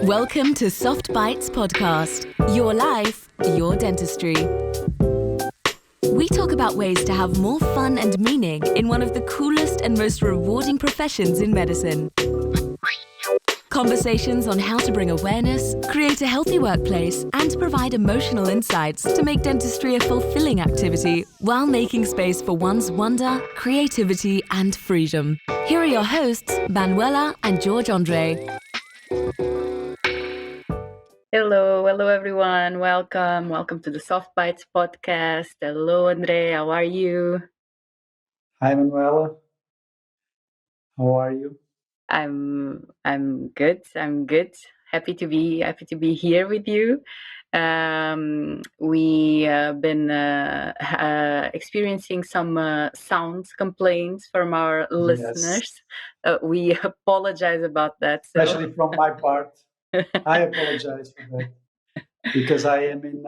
Welcome to Soft Bites Podcast. Your life, your dentistry. We talk about ways to have more fun and meaning in one of the coolest and most rewarding professions in medicine. Conversations on how to bring awareness, create a healthy workplace, and provide emotional insights to make dentistry a fulfilling activity while making space for one's wonder, creativity, and freedom. Here are your hosts, Manuela and George Andre. Hello everyone. Welcome to the Soft Bites podcast. Hello Andre, how are you? Hi, Manuela. How are you? I'm good. Happy to be here with you. We been experiencing some sounds complaints from our listeners. We apologize about that. Especially from my part, I apologize for that because I am in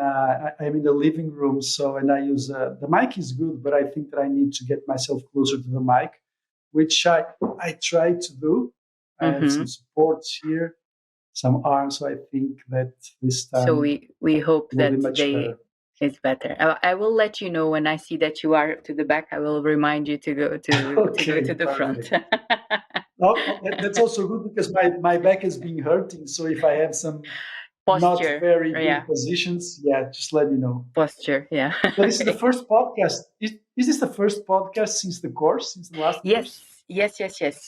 the living room. So, and I use the mic is good, but I think that I need to get myself closer to the mic, which I try to do. I have some supports here, some arms. So I think that this time. So we hope that today better. is better. I will let you know when I see that you are to the back. I will remind you to go to the front. That's also good because my back has been hurting. So if I have some posture, not very good positions, just let me know. Posture, yeah. But this is the first podcast. Is this the first podcast since the last course? Yes.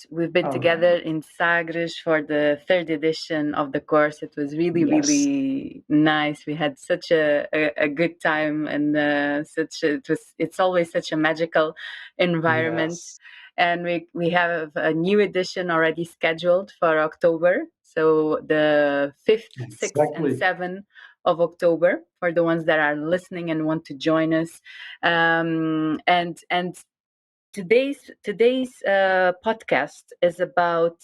We've been together in Sagres for the third edition of the course. It was really nice. We had such a good time, and it's always such a magical environment. Yes. And we have a new edition already scheduled for October. So the 5th, 6th, and 7th of October for the ones that are listening and want to join us. And today's podcast is about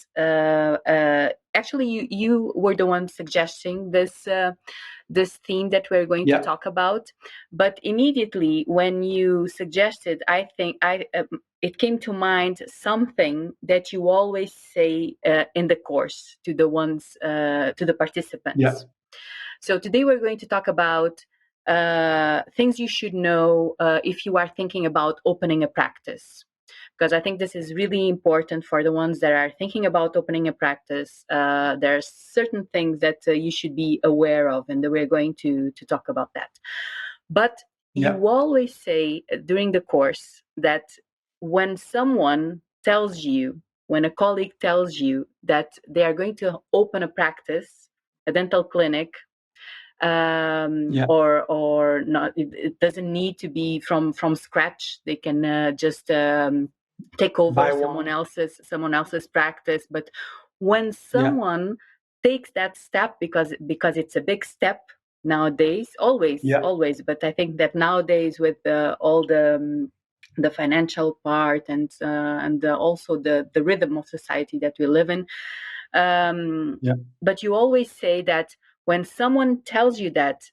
actually you were the one suggesting this theme that we're going to talk about, but immediately when you suggested, I think it came to mind something that you always say in the course to the ones to the participants. So today we're going to talk about things you should know if you are thinking about opening a practice, because I think this is really important for the ones that are thinking about opening a practice. There are certain things that you should be aware of, and we're going to talk about that. But you always say during the course that when a colleague tells you that they are going to open a practice, a dental clinic, or not, it doesn't need to be from scratch. They can just take over someone else's practice. But when someone takes that step, because it's a big step nowadays, always, but I think that nowadays with all the financial part and also the rhythm of society that we live in, but you always say that when someone tells you that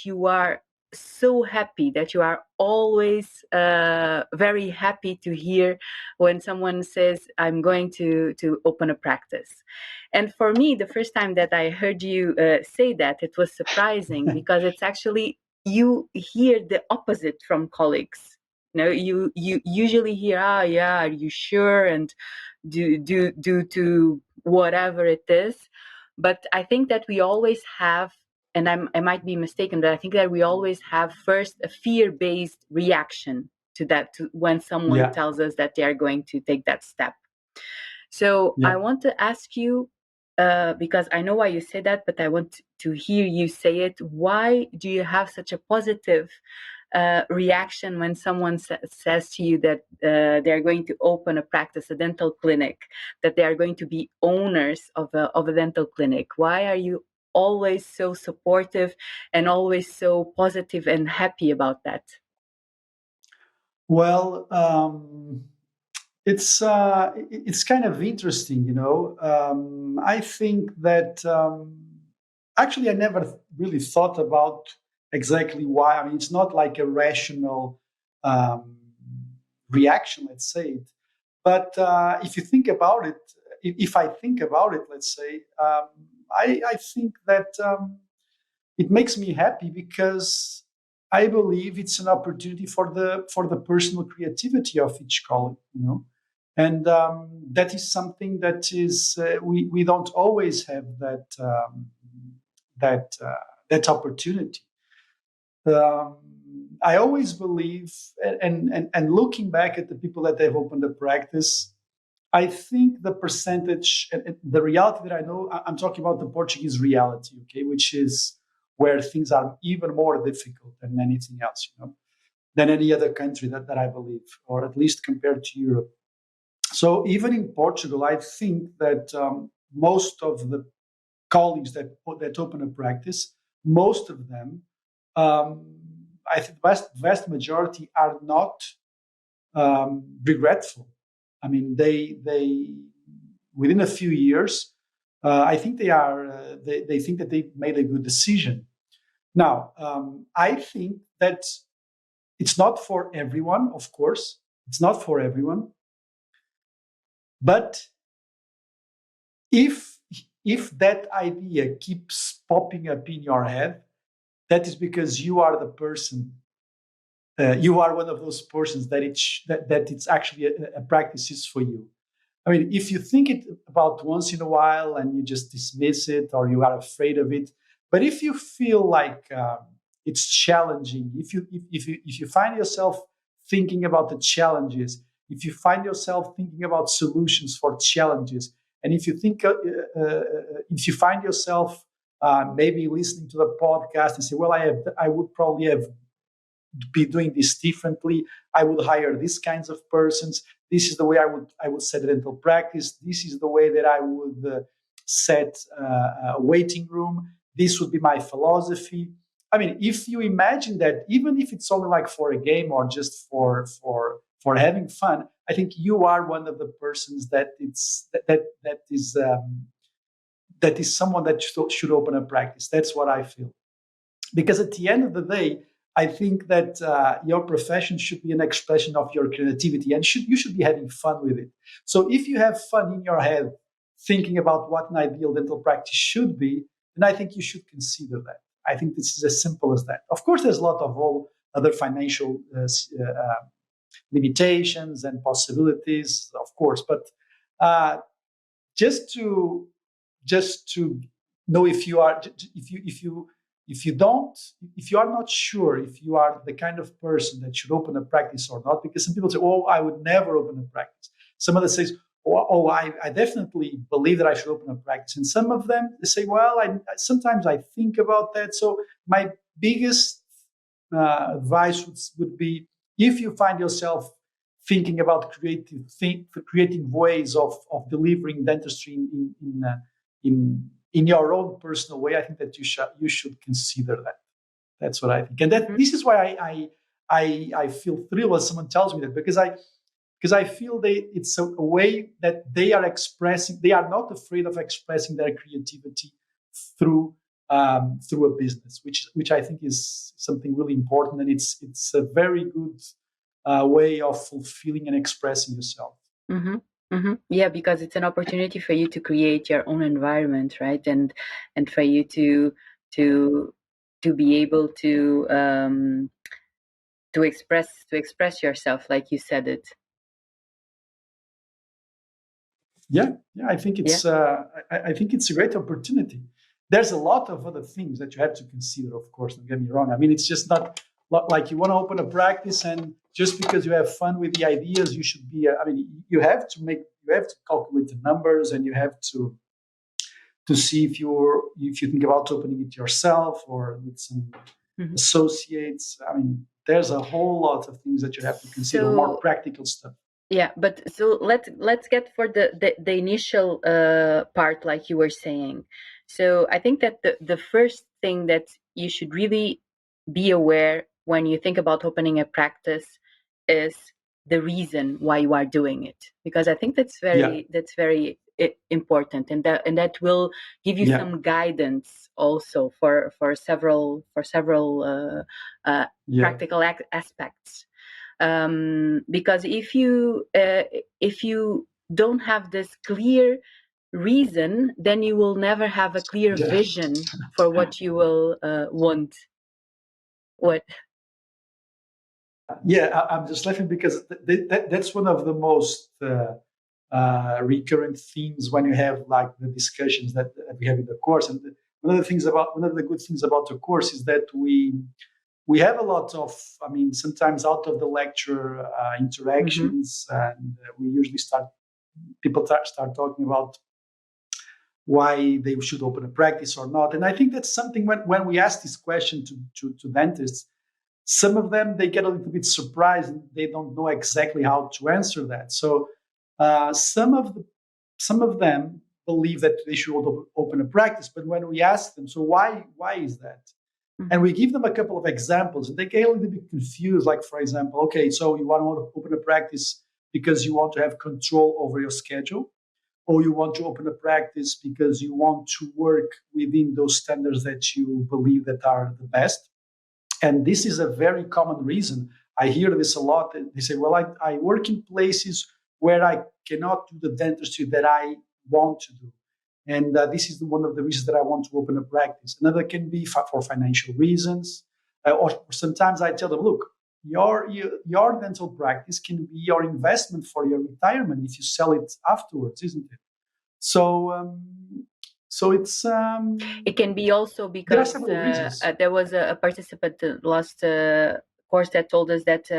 you are so happy, that you are always very happy to hear when someone says, I'm going to open a practice. And for me, the first time that I heard you say that, it was surprising because it's actually, you hear the opposite from colleagues. You usually hear, are you sure? And do to whatever it is. But I think that we always have, and I might be mistaken, but I think that we always have first a fear-based reaction to that, to when someone tells us that they are going to take that step. So I want to ask you, because I know why you say that, but I want to hear you say it. Why do you have such a positive reaction when someone says to you that they're going to open a practice, a dental clinic, that they are going to be owners of a dental clinic? Why are you always so supportive and always so positive and happy about that? Well, it's kind of interesting, I think that actually I never really thought about exactly why. I mean, it's not like a rational reaction, let's say it. But if you think about it, if I think about it, let's say, I think that it makes me happy because I believe it's an opportunity for the personal creativity of each colleague, and that is something that is we don't always have that that opportunity. Um, I always believe, and looking back at the people that have opened a practice, I think the percentage, the reality that I know, I'm talking about the Portuguese reality, okay, which is where things are even more difficult than anything else, than any other country that I believe, or at least compared to Europe. So even in Portugal, I think that most of the colleagues that open a practice, most of them, um, I think vast majority are not regretful. I mean, they within a few years, I think they think that they made a good decision. Now, I think that it's not for everyone, of course. It's not for everyone, but if if that idea keeps popping up in your head, that is because you are the person. You are one of those persons that it's actually a practice is for you. I mean, if you think it about once in a while and you just dismiss it or you are afraid of it, but if you feel like it's challenging, if you find yourself thinking about the challenges, if you find yourself thinking about solutions for challenges, and if you find yourself maybe listening to the podcast and say, well, I would probably have be doing this differently. I would hire these kinds of persons. This is the way I would set a dental practice. This is the way that I would set a waiting room. This would be my philosophy. I mean, if you imagine that, even if it's only like for a game or just for having fun, I think you are one of the persons that is someone that should open a practice. That's what I feel. Because at the end of the day, I think that your profession should be an expression of your creativity, and you should be having fun with it. So if you have fun in your head thinking about what an ideal dental practice should be, then I think you should consider that. I think this is as simple as that. Of course, there's a lot of all other financial limitations and possibilities, of course, but uh, just to know if you don't if you are not sure if you are the kind of person that should open a practice or not, because some people say, oh, I would never open a practice. Some others say, I definitely believe that I should open a practice. And some of them, they say, well, sometimes I think about that. So my biggest advice would be, if you find yourself thinking about creating ways of delivering dentistry in your own personal way, I think that you should consider that. That's what I think, and this is why I feel thrilled when someone tells me that, because I feel it's a way that they are expressing. They are not afraid of expressing their creativity through a business, which I think is something really important, and it's a very good way of fulfilling and expressing yourself. Mm-hmm. Mm-hmm. Yeah, because it's an opportunity for you to create your own environment, right? And for you to be able to express yourself, like you said it. Yeah, I think it's I think it's a great opportunity. There's a lot of other things that you have to consider, of course. Don't get me wrong. I mean, it's just not like you want to open a practice and just because you have fun with the ideas, you should be. I mean, you have to calculate the numbers, and you have to see if you think about opening it yourself or with some associates. I mean, there's a whole lot of things that you have to consider, more practical stuff. Yeah, but so let's get for the initial part, like you were saying. So I think that the first thing that you should really be aware when you think about opening a practice is the reason why you are doing it, because I think that's very important, and that will give you some guidance also for several practical aspects. Because if you don't have this clear reason, then you will never have a clear vision for what you will want. What? Yeah, I'm just laughing because that's one of the most recurrent themes when you have like the discussions that we have in the course. And one of the good things about the course is that we have a lot of, I mean, sometimes out of the lecture interactions, and we usually start talking about why they should open a practice or not. And I think that's something when we ask this question to dentists, some of them, they get a little bit surprised and they don't know exactly how to answer that. So some of them believe that they should open a practice, but when we ask them, so why is that? And we give them a couple of examples, and they get a little bit confused. Like, for example, okay, so you want to open a practice because you want to have control over your schedule, or you want to open a practice because you want to work within those standards that you believe that are the best. And this is a very common reason. I hear this a lot. They say, well, I work in places where I cannot do the dentistry that I want to do. And this is one of the reasons that I want to open a practice. Another can be for financial reasons. Or sometimes I tell them, look, your dental practice can be your investment for your retirement if you sell it afterwards, isn't it? So it's it can be also because there was a participant last course that told us that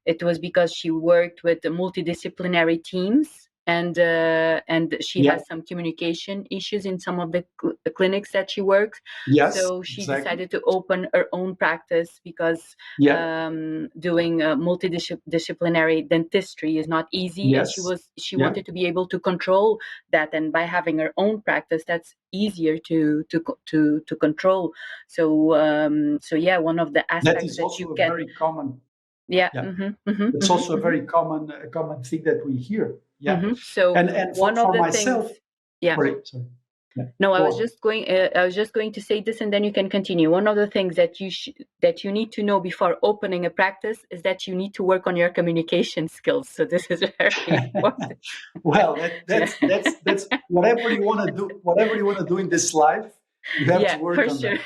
it was because she worked with the multidisciplinary teams, and she has some communication issues in some of the clinics that she works. Yes, so she decided to open her own practice because doing multidisciplinary dentistry is not easy, and she wanted to be able to control that, and by having her own practice, that's easier to control. So one of the aspects that is also a very common. It's also a very common thing that we hear. So and one of the myself, things, sorry. No, I was just going to say this, and then you can continue. One of the things that you need to know before opening a practice is that you need to work on your communication skills. So this is very important. Well, that's whatever you want to do. Whatever you want to do in this life, you have to work on that.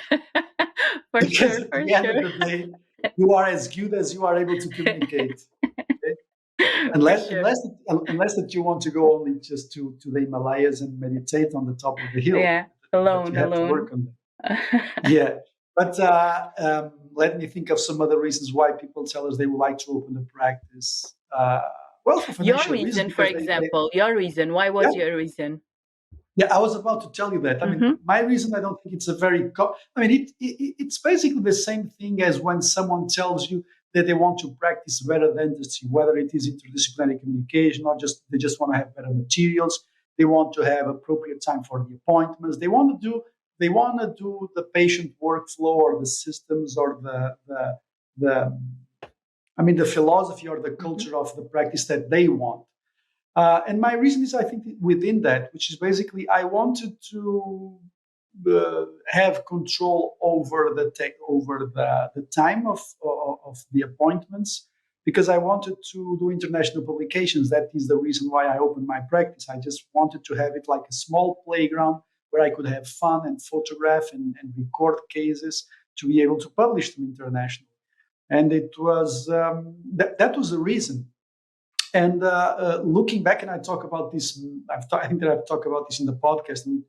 Because at the end of the day, you are as good as you are able to communicate. Okay? Unless that you want to go only just to the Himalayas and meditate on the top of the hill. Yeah, alone. You have to work on that. But let me think of some other reasons why people tell us they would like to open a practice. Well, for financial your reason, reasons, for example, your reason. Why was your reason? Yeah, I was about to tell you that. I mean, my reason, I don't think it's a very. It's basically the same thing as when someone tells you that they want to practice better dentistry, whether it is interdisciplinary communication or they just want to have better materials. They want to have appropriate time for the appointments. They want to do the patient workflow or the systems or the philosophy or the culture of the practice that they want. And my reason is, I think, within that, which is basically I wanted to have control over the time of the appointments, because I wanted to do international publications. That is the reason why I opened my practice. I just wanted to have it like a small playground where I could have fun and photograph and record cases to be able to publish them internationally. And it was that was the reason. And looking back, and I talk about this, I think that I've talked about this in the podcast, and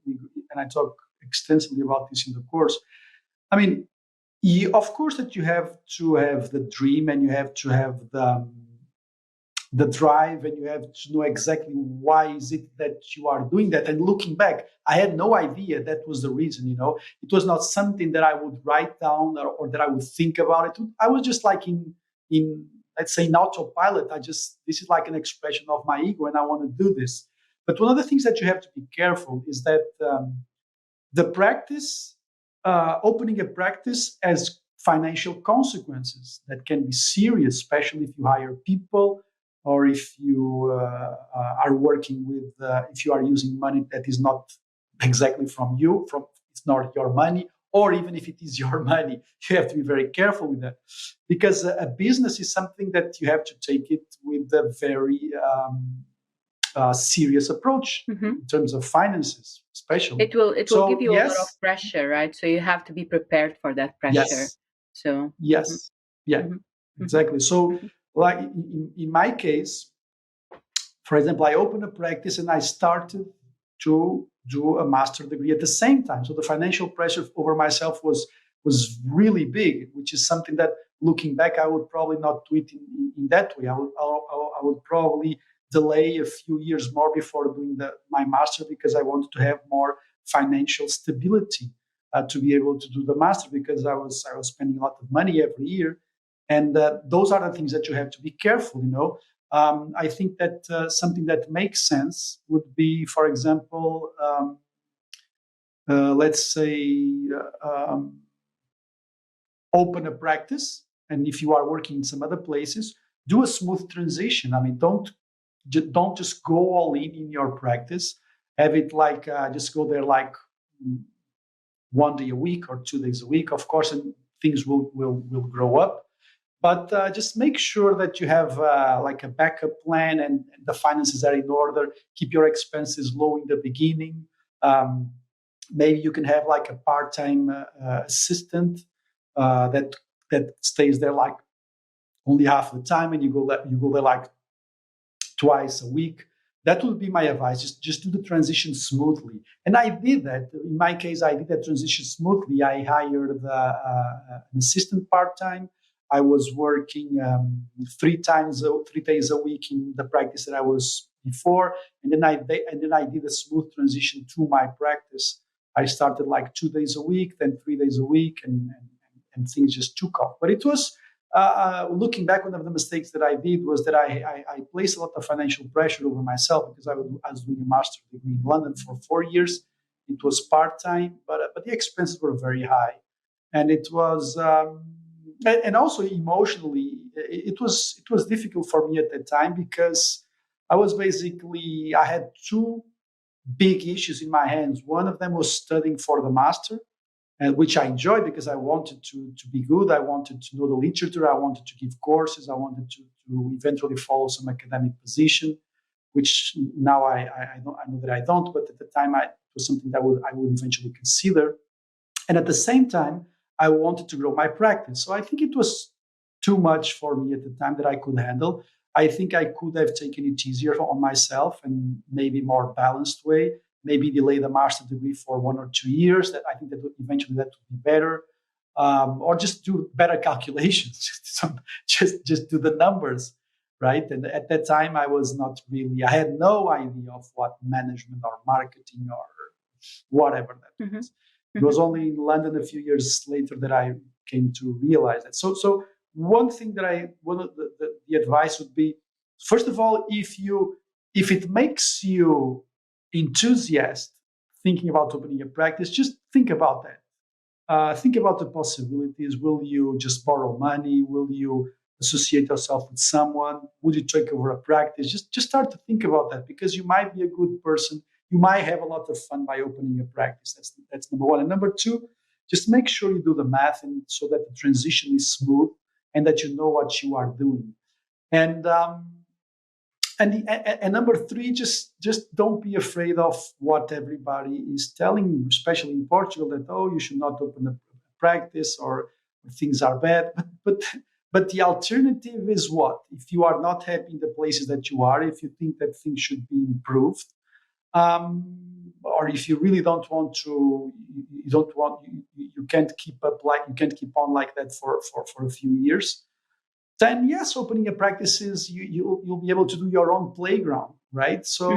I talk extensively about this in the course. I mean, of course that you have to have the dream, and you have to have the drive, and you have to know exactly why is it that you are doing that. And looking back, I had no idea that was the reason. It was not something that I would write down or that I would think about it. I was just like in let's say in autopilot. This is like an expression of my ego, and I want to do this. But one of the things that you have to be careful is that the practice, opening a practice, has financial consequences that can be serious, especially if you hire people, or if you are working with, if you are using money that is not exactly from you, it's not your money, or even if it is your money, you have to be very careful with that, because a business is something that you have to take it with a very serious approach in terms of finances, especially. It will give you a lot of pressure, right? So you have to be prepared for that pressure. Yes. So yes, yeah, exactly. So, like in my case, for example, I opened a practice and I started to do a master degree at the same time. So the financial pressure over myself was really big, which is something that, looking back, I would probably not do it in that way. I would probably delay a few years more before doing my master, because I wanted to have more financial stability to be able to do the master, because I was spending a lot of money every year, and those are the things that you have to be careful. I think that something that makes sense would be, for example, let's say, open a practice, and if you are working in some other places, do a smooth transition. I mean, don't just go all in your practice. Have it like just go there like 1 day a week or 2 days a week, of course, and things will grow up. But just make sure that you have like a backup plan, and the finances are in order. Keep your expenses low in the beginning. Maybe you can have like a part-time assistant that stays there like only half the time, and you go there like twice a week. That would be my advice. Just do the transition smoothly. And I did that. In my case, I did that transition smoothly. I hired an assistant part-time. I was working 3 days a week in the practice that I was before, and then I did a smooth transition to my practice. I started like 2 days a week, then 3 days a week, and things just took off. But it was, looking back, one of the mistakes that I did was that I placed a lot of financial pressure over myself, because I was doing a master's degree in London for 4 years. It was part-time, but the expenses were very high, and it was. And also emotionally, it was difficult for me at that time, because I had two big issues in my hands. One of them was studying for the master, which I enjoyed, because I wanted to be good. I wanted to know the literature. I wanted to give courses. I wanted to eventually follow some academic position, which now I know that I don't. But at the time, it was something that I would eventually consider. And at the same time, I wanted to grow my practice. So I think it was too much for me at the time that I could handle. I think I could have taken it easier on myself, and maybe more balanced way. Maybe delay the master degree for 1 or 2 years. That I think that eventually that would be better, or just do better calculations. just do the numbers, right? And at that time, I had no idea of what management or marketing or whatever that was. It was only in London a few years later that I came to realize that. So one thing that the advice would be, first of all, if it makes you enthusiastic thinking about opening a practice, just think about that. Think about the possibilities. Will you just borrow money? Will you associate yourself with someone? Would you take over a practice? Just start to think about that, because you might be a good person. You might have a lot of fun by opening a practice. That's number one. And number two, just make sure you do the math, and so that the transition is smooth, and that you know what you are doing. And number three, just don't be afraid of what everybody is telling you, especially in Portugal, that you should not open a practice, or things are bad. But the alternative is what? If you are not happy in the places that you are, if you think that things should be improved, or if you really don't want to, you can't keep on like that for a few years, then yes, opening a practice is you'll be able to do your own playground, right? So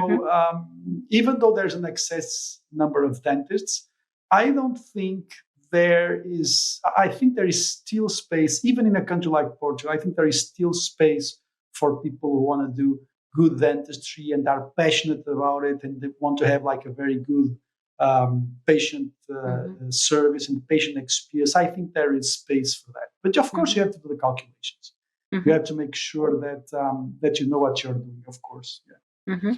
even though there's an excess number of dentists, I think there is still space, even in a country like Portugal. I think there is still space for people who want to do good dentistry and are passionate about it, and they want to have like a very good patient service and patient experience. I think there is space for that. But of course, you have to do the calculations. You have to make sure that you know what you're doing, of course. Yeah.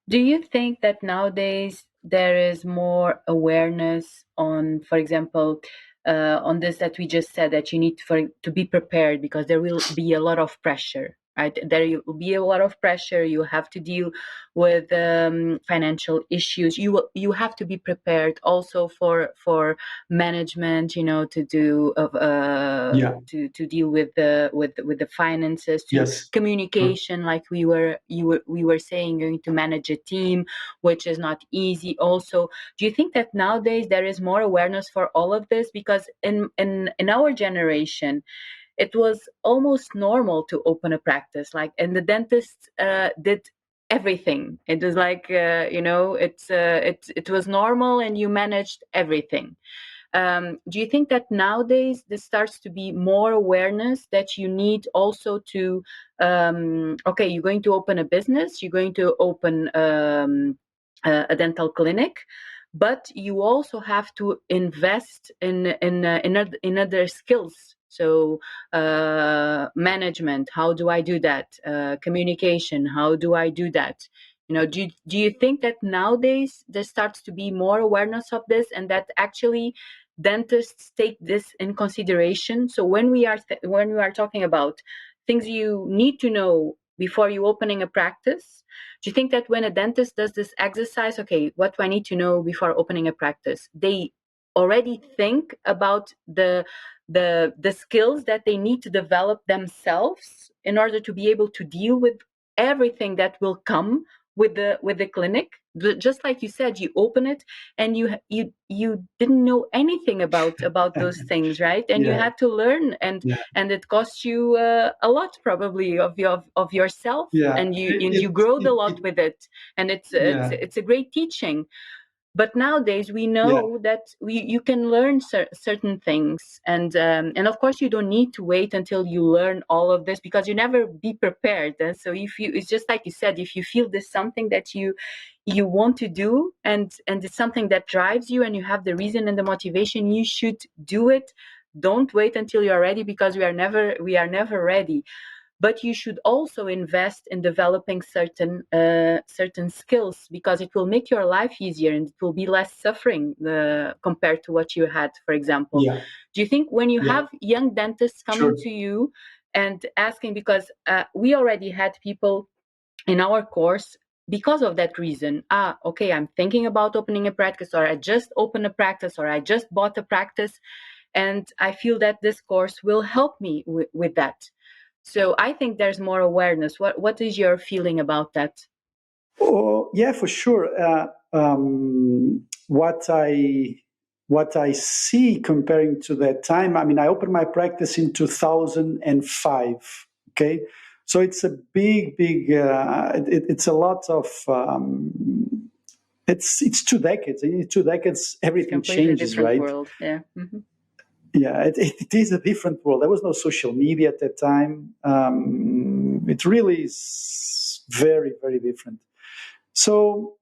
Do you think that nowadays there is more awareness on, for example, on this that we just said, that you need to be prepared, because there will be a lot of pressure right? There will be a lot of pressure. You have to deal with financial issues. You have to be prepared also for management, to do to deal with the finances, to Yes. communication, like we were saying, going to manage a team, which is not easy. Also, do you think that nowadays there is more awareness for all of this? Because in our generation, it was almost normal to open a practice, like, and the dentist did everything. It was like, it was normal, and you managed everything. Do you think that nowadays this starts to be more awareness that you need also to, okay, you're going to open a business, you're going to open a dental clinic, but you also have to invest in other skills. So management, how do I do that? Communication, how do I do that? Do you think that nowadays there starts to be more awareness of this, and that actually dentists take this in consideration? So when we are talking about things you need to know before you opening a practice, do you think that when a dentist does this exercise, okay, what do I need to know before opening a practice, they already think about the skills that they need to develop themselves in order to be able to deal with everything that will come with the clinic? Just like you said, you open it and you didn't know anything about those things, right? And you Yeah. had to learn, and it costs you a lot probably of yourself, Yeah. and you growed a lot with it, and Yeah. it's a great teaching. But nowadays we Yeah. know that you can learn certain things, and of course you don't need to wait until you learn all of this, because you never be prepared. And so it's just like you said, if you feel there's something that you want to do, and it's something that drives you, and you have the reason and the motivation, you should do it. Don't wait until you're ready, because we are never ready. But you should also invest in developing certain skills, because it will make your life easier, and it will be less suffering compared to what you had, for example. Yeah. Do you think when you Yeah. have young dentists coming Sure. to you and asking, because we already had people in our course because of that reason, okay, I'm thinking about opening a practice, or I just opened a practice, or I just bought a practice, and I feel that this course will help me with that. So I think there's more awareness. What is your feeling about that? Oh, yeah, for sure. What I see comparing to that time, I mean, I opened my practice in 2005. Okay, so it's a big. It's a lot of. It's 2 decades. In 2 decades, everything changes, Different right? world. Yeah. Mm-hmm. Yeah, it is a different world. There was no social media at that time. It really is very, very different. So,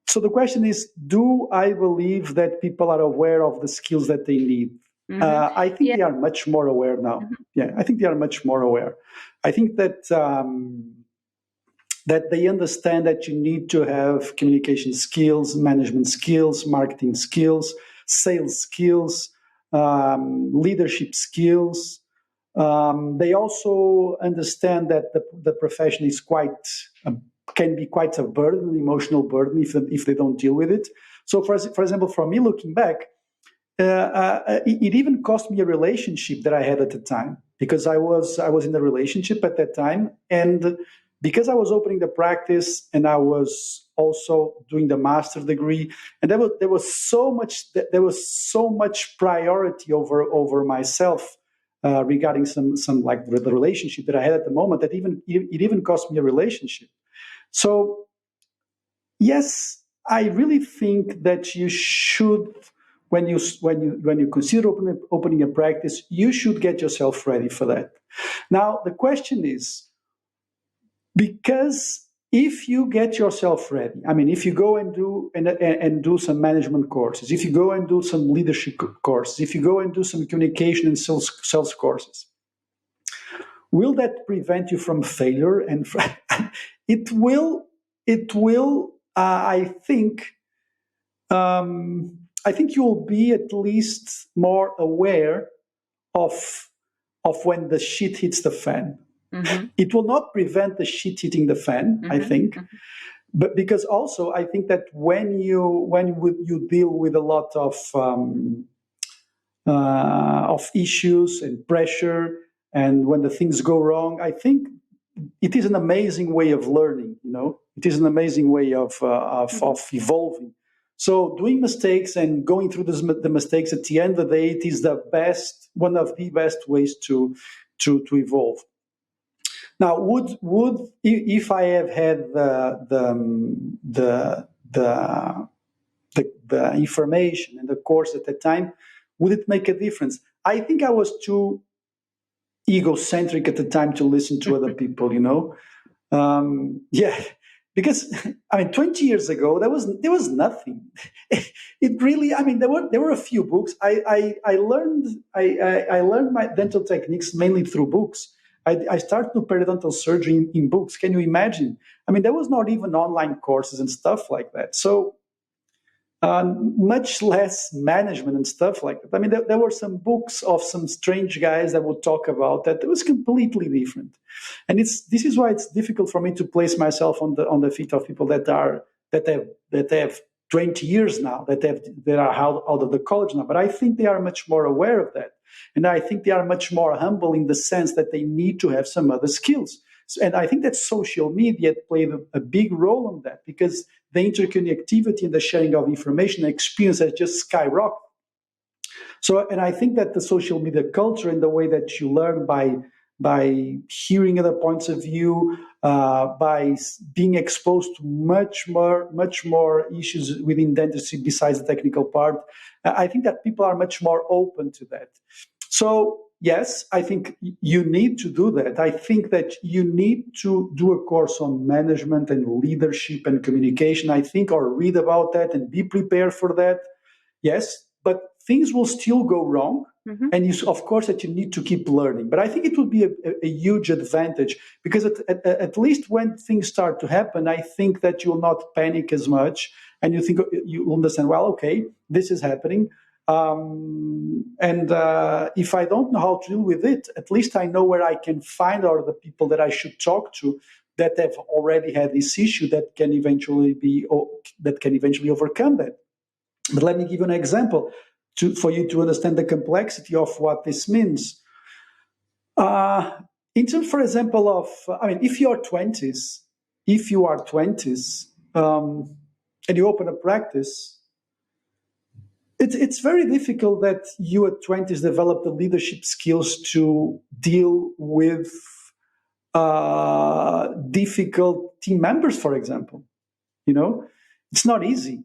so the question is, do I believe that people are aware of the skills that they need? I think Yeah. they are much more aware now. Mm-hmm. Yeah, I think they are much more aware. I think that they understand that you need to have communication skills, management skills, marketing skills, sales skills, leadership skills. They also understand that the profession is can be quite a burden, an emotional burden, if they don't deal with it. So, for example, for me, looking back, it even cost me a relationship that I had at the time, because I was in a relationship at that time, and because I was opening the practice and I was also doing the master degree, and there was so much priority over myself regarding some like the relationship that I had at the moment, that it even cost me a relationship. So yes, I really think that you should, when you consider opening a practice, you should get yourself ready for that. Now the question is, because if you get yourself ready, I mean, if you go and do some management courses, if you go and do some leadership courses, if you go and do some communication and sales courses, will that prevent you from failure? And it will. It will. I think you will be at least more aware of when the shit hits the fan. It will not prevent the shit hitting the fan, I think. But because also I think that when you deal with a lot of issues and pressure, and when the things go wrong, I think it is an amazing way of learning. It is an amazing way of evolving. So doing mistakes and going through the mistakes, at the end of the day, it is one of the best ways to evolve. Now, if I have had the information and the course at the time, would it make a difference? I think I was too egocentric at the time to listen to other people. Because 20 years ago there was nothing. It really, there were a few books. I learned my dental techniques mainly through books. I started to periodontal surgery in books. Can you imagine? There was not even online courses and stuff like that. So much less management and stuff like that. There were some books of some strange guys that would talk about that. It was completely different, and this is why it's difficult for me to place myself on the feet of people that have 20 years now, that are out of the college now. But I think they are much more aware of that, and I think they are much more humble in the sense that they need to have some other skills. And I think that social media played a big role on that, because the interconnectivity and the sharing of information and experience has just skyrocketed. So, and I think that the social media culture and the way that you learn by hearing other points of view, by being exposed to much more issues within dentistry besides the technical part, I think that people are much more open to that. So, yes, I think you need to do that. I think that you need to do a course on management and leadership and communication, I think, or read about that and be prepared for that. Yes, but things will still go wrong. And of course that you need to keep learning. But I think it would be a huge advantage, because at least when things start to happen, I think that you'll not panic as much, and you understand, well, okay, this is happening. If I don't know how to deal with it, at least I know where I can find all the people that I should talk to that have already had this issue that can eventually overcome that. But let me give you an example for you to understand the complexity of what this means. In terms, for example, of if you are 20s, and you open a practice, it's very difficult that you at 20s develop the leadership skills to deal with difficult team members, for example. It's not easy.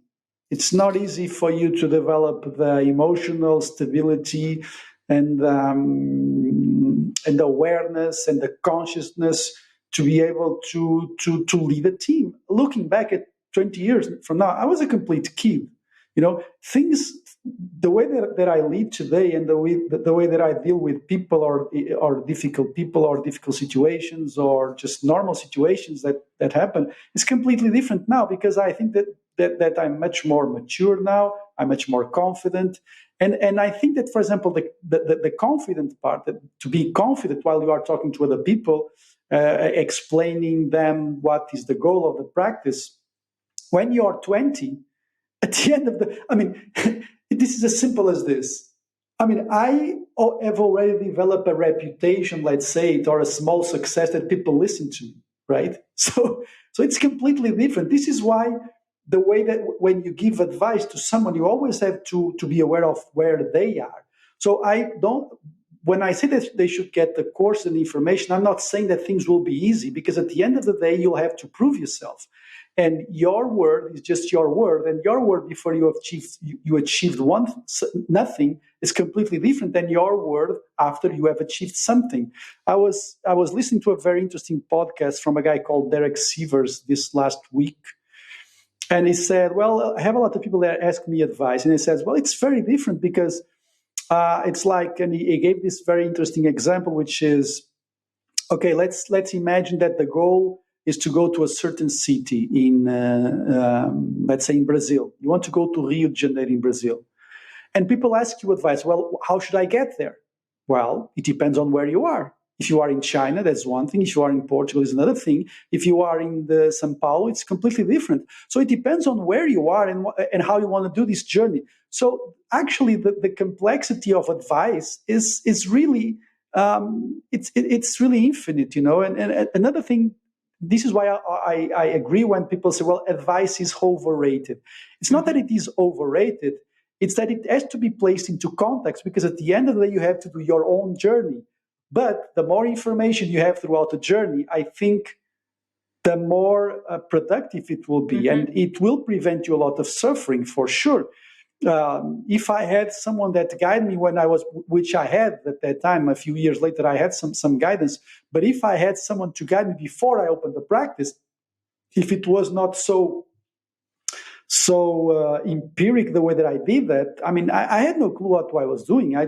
It's not easy for you to develop the emotional stability and the awareness and the consciousness to be able to lead a team. Looking back at 20 years from now, I was a complete kid. The way that I lead today and the way that I deal with people or difficult people or difficult situations or just normal situations that happen is completely different now, because I think that I'm much more mature now. I'm much more confident. And I think that, for example, the confident part, that to be confident while you are talking to other people, explaining them what is the goal of the practice, when you are 20, at the end of this is as simple as this. I have already developed a reputation, let's say it, or a small success that people listen to me, right? So it's completely different. This is why the way that when you give advice to someone, you always have to be aware of where they are. So when I say that they should get the course and information, I'm not saying that things will be easy, because at the end of the day, you'll have to prove yourself. And your word is just your word, and your word before you achieved nothing is completely different than your word after you have achieved something. I was listening to a very interesting podcast from a guy called Derek Sievers this last week, and he said, "Well, I have a lot of people that ask me advice," and he says, "Well, it's very different because it's like," and he gave this very interesting example, which is, okay, let's imagine that the goal is to go to a certain city in, let's say in Brazil. You want to go to Rio de Janeiro in Brazil. And people ask you advice. Well, how should I get there? Well, it depends on where you are. If you are in China, that's one thing. If you are in Portugal, it's another thing. If you are in the São Paulo, it's completely different. So it depends on where you are and how you want to do this journey. So actually, the complexity of advice is really it's really infinite, you know. And another thing, this is why I agree when people say, well, advice is overrated. It's not that it is overrated. It's that it has to be placed into context, because at the end of the day, you have to do your own journey. But the more information you have throughout the journey, I think the more productive it will be. And it will prevent you a lot of suffering, for sure. If I had someone that guided me when I was, which I had at that time, a few years later, I had some guidance. But if I had someone to guide me before I opened the practice, if it was not so empiric the way that I did that, I mean, I had no clue what I was doing. I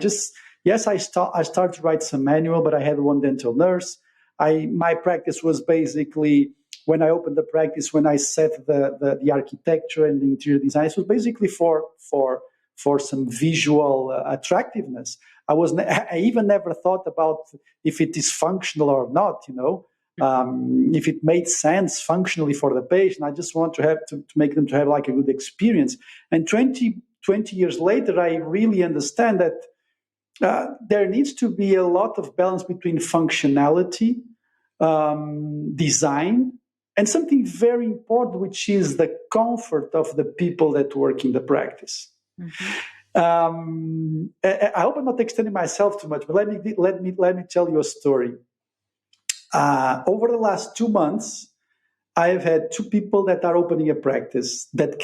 started to write some manual, but I had one dental nurse. My practice was basically, when I opened the practice, when I set the architecture and the interior design, it was basically for some visual attractiveness. I even never thought about if it is functional or not, you know, if it made sense functionally for the patient. I just want to make them to have like a good experience. And 20 years later, I really understand that there needs to be a lot of balance between functionality, design, and something very important, which is the comfort of the people that work in the practice. I hope I'm not extending myself too much, but let me tell you a story. Over the last 2 months, I have had 2 people that are opening a practice that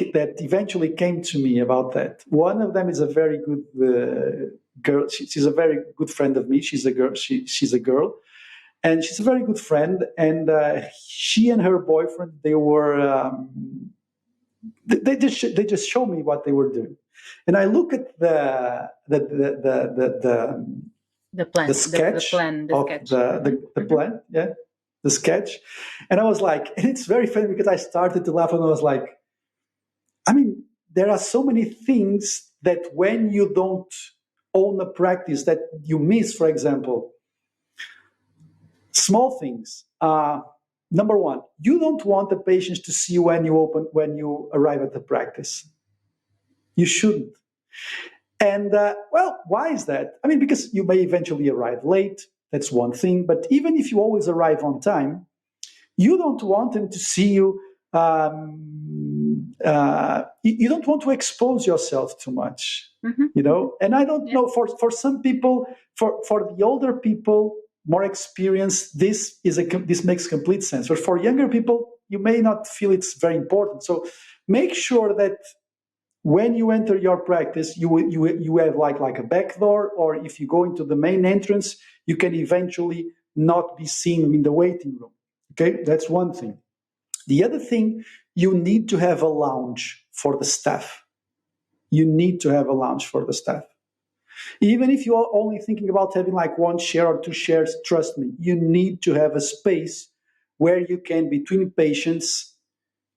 eventually came to me about that. One of them is a very good girl. She's a very good friend of me. She's a girl. She's a girl, and she's a very good friend. And she and her boyfriend, they were they just showed me what they were doing, and I look at the plan, the sketch, the plan, yeah, the sketch, and I was like, and it's very funny because I started to laugh, and I was like, I mean, there are so many things that when you don't own a practice that you miss. For example, small things. Number one, you don't want the patients to see you when you arrive at the practice. You shouldn't. And well, why is that? I mean, because you may eventually arrive late. That's one thing. But even if you always arrive on time, you don't want them to see you. You don't want to expose yourself too much, you know. And I don't know, for some people, for the older people, more experienced, this makes complete sense. But for younger people, you may not feel it's very important. So make sure that when you enter your practice, you have like a back door, or if you go into the main entrance, you can eventually not be seen in the waiting room. Okay, that's one thing. The other thing, you need to have a lounge for the staff. You need to have a lounge for the staff. Even if you are only thinking about having like 1 chair or 2 chairs, trust me, you need to have a space where you can, between patients,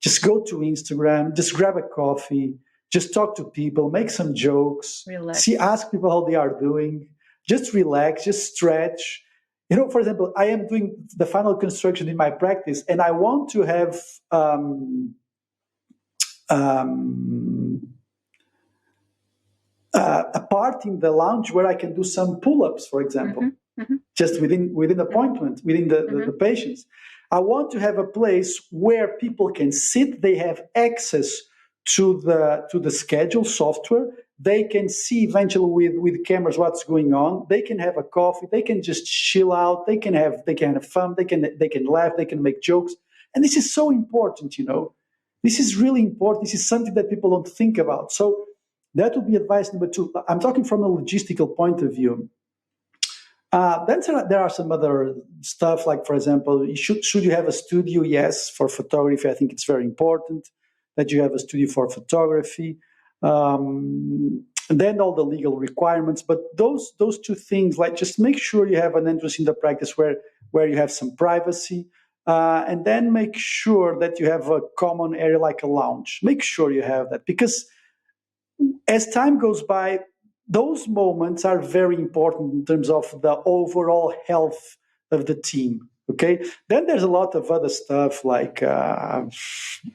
just go to Instagram, just grab a coffee, just talk to people, make some jokes, ask people how they are doing, just relax, just stretch. You know, for example, I am doing the final construction in my practice, and I want to have a part in the lounge where I can do some pull-ups, for example, just within appointment, within the patients. I want to have a place where people can sit. They have access to the schedule software. They can see eventually with cameras what's going on. They can have a coffee. They can just chill out. They can have fun. They can laugh. They can make jokes. And this is so important, you know. This is really important. This is something that people don't think about. So that would be advice number 2. I'm talking from a logistical point of view. Then there are some other stuff, like, for example, should you have a studio? Yes, for photography, I think it's very important that you have a studio for photography. Then all the legal requirements. But those 2 things, like, just make sure you have an entrance in the practice where you have some privacy. And then make sure that you have a common area like a lounge. Make sure you have that, because as time goes by, those moments are very important in terms of the overall health of the team. Okay, then there's a lot of other stuff like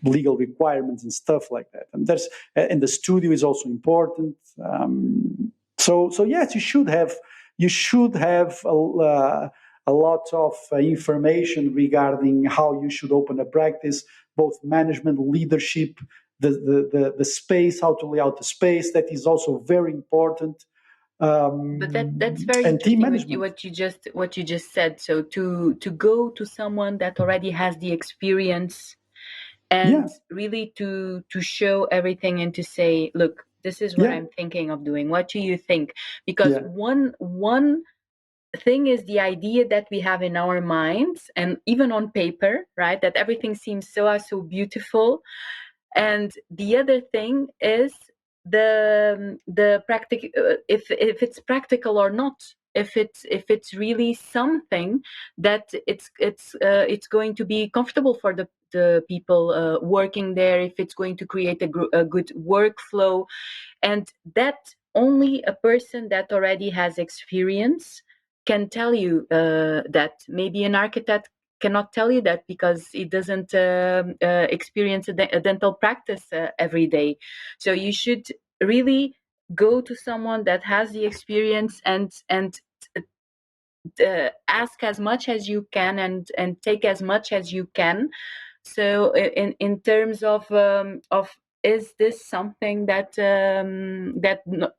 legal requirements and stuff like that, and the studio is also important. So yes, you should have a lot of information regarding how you should open a practice, both management, leadership, the space, how to lay out the space. That is also very important. But that's very And team interesting management. what you just said. So to go to someone that already has the experience and really to show everything and to say, look, this is what I'm thinking of doing. What do you think? Because one thing is the idea that we have in our minds and even on paper, right? That everything seems so beautiful. And the other thing is the practical, if it's practical or not, if it's really something that it's going to be comfortable for the people working there, if it's going to create a good workflow, and that only a person that already has experience can tell you that. Maybe an architect cannot tell you that because it doesn't experience a dental practice every day. So you should really go to someone that has the experience and ask as much as you can and take as much as you can. So in terms of is this something that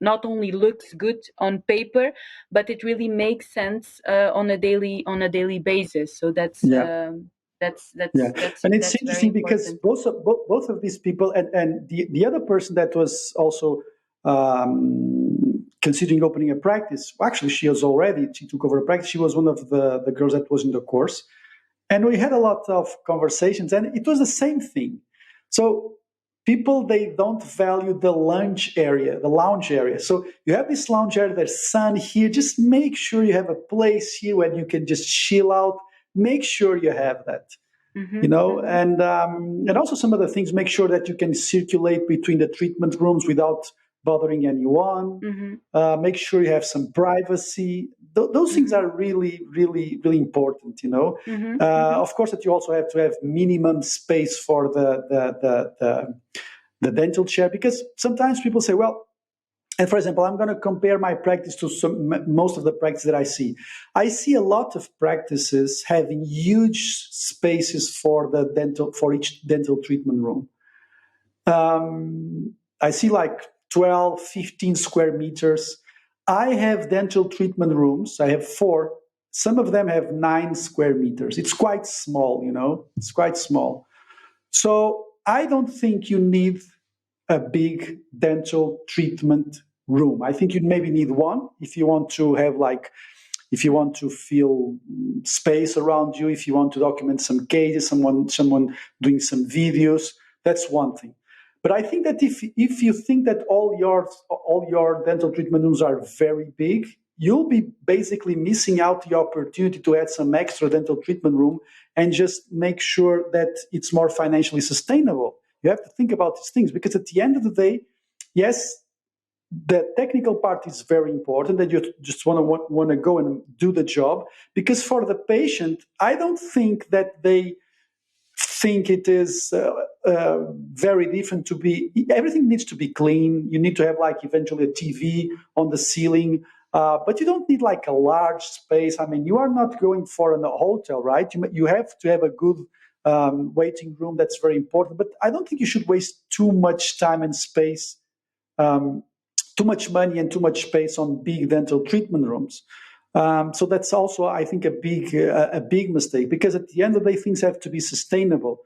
not only looks good on paper, but it really makes sense on a daily basis. So that's And it's that's very interesting because important. both of these people and the other person that was also considering opening a practice. Actually, she took over a practice. She was one of the girls that was in the course, and we had a lot of conversations, and it was the same thing. So people, they don't value the lounge area. So you have this lounge area, there's sun here. Just make sure you have a place here where you can just chill out. Make sure you have that. And also some other things. Make sure that you can circulate between the treatment rooms without bothering anyone. Make sure you have some privacy. Those things are really, really, really important. Of course, that you also have to have minimum space for the dental chair, because sometimes people say, well. And for example, I'm going to compare my practice to most of the practices that I see. I see a lot of practices having huge spaces for each dental treatment room. I see like 12, 15 square meters. I have dental treatment rooms. I have 4. Some of them have 9 square meters. It's quite small, It's quite small. So I don't think you need a big dental treatment room. I think you maybe need one if you want to have if you want to feel space around you, if you want to document some cases, someone doing some videos. That's one thing. But I think that if you think that all your dental treatment rooms are very big, you'll be basically missing out the opportunity to add some extra dental treatment room and just make sure that it's more financially sustainable. You have to think about these things, because at the end of the day, yes, the technical part is very important, that you just want to go and do the job. Because for the patient, I don't think that they think it is very different to be. Everything needs to be clean. You need to have eventually a TV on the ceiling, but you don't need a large space. I mean, you are not going for a hotel, right? You have to have a good waiting room. That's very important. But I don't think you should waste too much time and space, too much money and too much space on big dental treatment rooms. So that's also, I think, a big mistake, because at the end of the day, things have to be sustainable.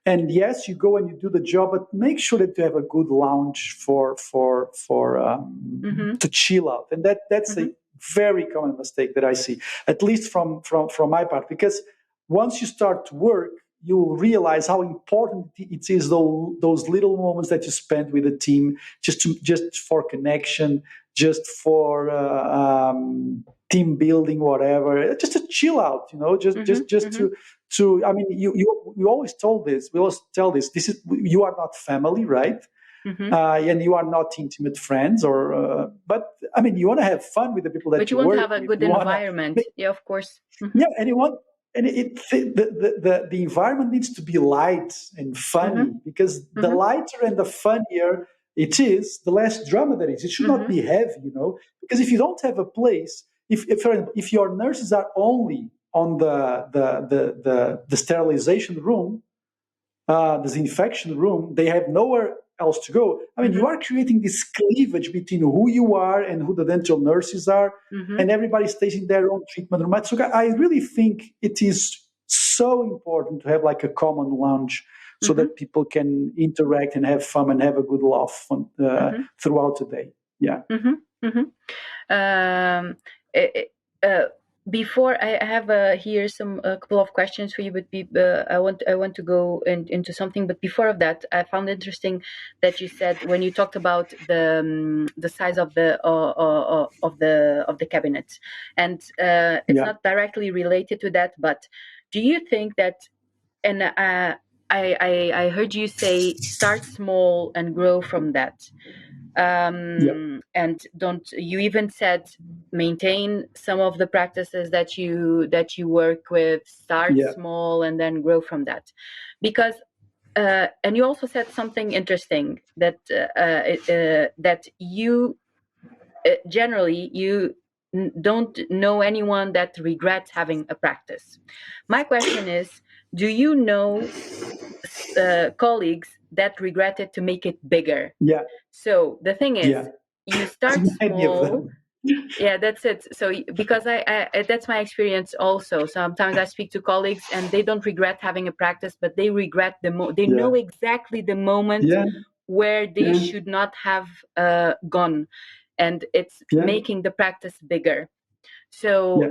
And yes, you go and you do the job, but make sure that you have a good lounge for to chill out. And that's a very common mistake that I see, at least from my part, because once you start to work, you will realize how important it is, those little moments that you spend with the team, just for connection, just for team building, whatever, just to chill out, to. I mean, you always told this. We always tell this. This is, you are not family, right? and you are not intimate friends, but I mean, you want to have fun with the people that but you you want to work have a with. good environment. Yeah, of course. Yeah, and the environment needs to be light and funny, because the lighter and the funnier it is, the less drama there is. It should not be heavy, because if you don't have a place, if your nurses are only on the sterilization room, disinfection room, they have nowhere else to go. I mean, you are creating this cleavage between who you are and who the dental nurses are, and everybody stays in their own treatment room. So I really think it is so important to have like a common lounge, so that people can interact and have fun and have a good laugh throughout the day. Yeah. Before I have here a couple of questions for you, but I want to go into something. But before of that, I found interesting that you said, when you talked about the size of the cabinet, and it's not directly related to that, but do you think that? And I heard you say start small and grow from that. And you even said maintain some of the practices that you work with, start small and then grow from that, because and you also said something interesting, that that you generally you don't know anyone that regrets having a practice. My question is, do you know colleagues that regretted to make it bigger? Yeah. So the thing is, you start small. Yeah, that's it. So because I that's my experience also. Sometimes I speak to colleagues and they don't regret having a practice, but they regret they know exactly the moment where they should not have gone, and it's making the practice bigger. So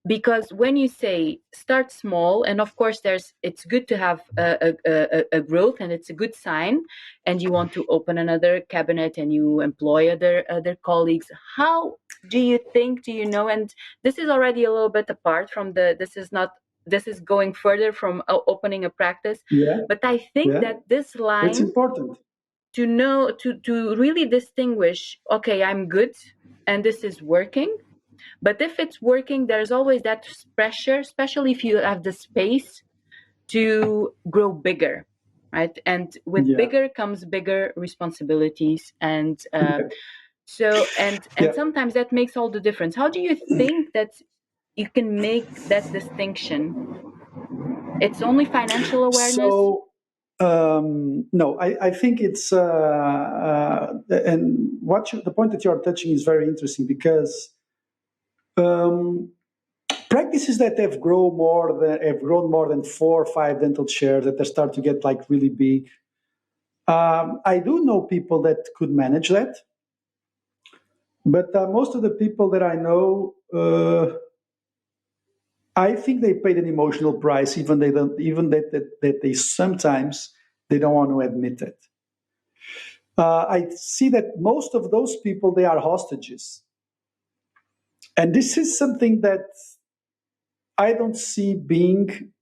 because when you say start small, and of course it's good to have a growth, and it's a good sign, and you want to open another cabinet and you employ other colleagues, how do you know, and this is already a little bit apart from this is going further from opening a practice, but I think that this line, it's important to know, to really distinguish, okay, I'm good and this is working. But if it's working, there's always that pressure, especially if you have the space to grow bigger, right? And with bigger comes bigger responsibilities, and sometimes that makes all the difference. How do you think that you can make that distinction? It's only financial awareness. So no, I think it's and the point that you are touching is very interesting, because practices that have grown more than 4 or 5 dental chairs, that they start to get like really big. I do know people that could manage that, but most of the people that I know, I think they paid an emotional price, even that they sometimes they don't want to admit it. I see that most of those people, they are hostages, and this is something that I don't see being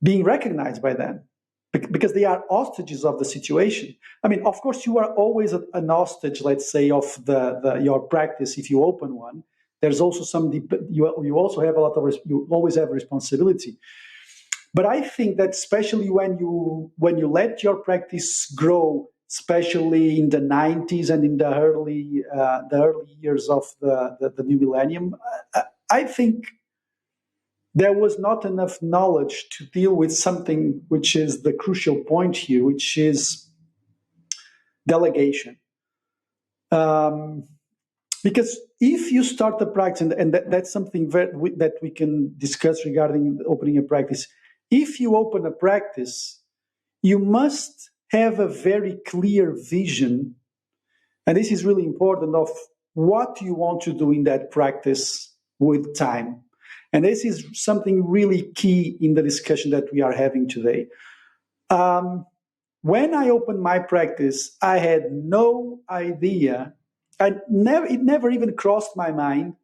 recognized by them, because they are hostages of the situation. I mean, of course, you are always an hostage, let's say, of your practice if you open one. There's also you also have a lot of you always have responsibility. But I think that especially when you let your practice grow, especially in the 90s and in the early years of the new millennium, I think there was not enough knowledge to deal with something which is the crucial point here, which is delegation. Because if you start a practice, and that's something that we can discuss regarding opening a practice. If you open a practice, you must have a very clear vision, and this is really important, of what you want to do in that practice with time. And this is something really key in the discussion that we are having today. When I opened my practice, I had no idea. It never even crossed my mind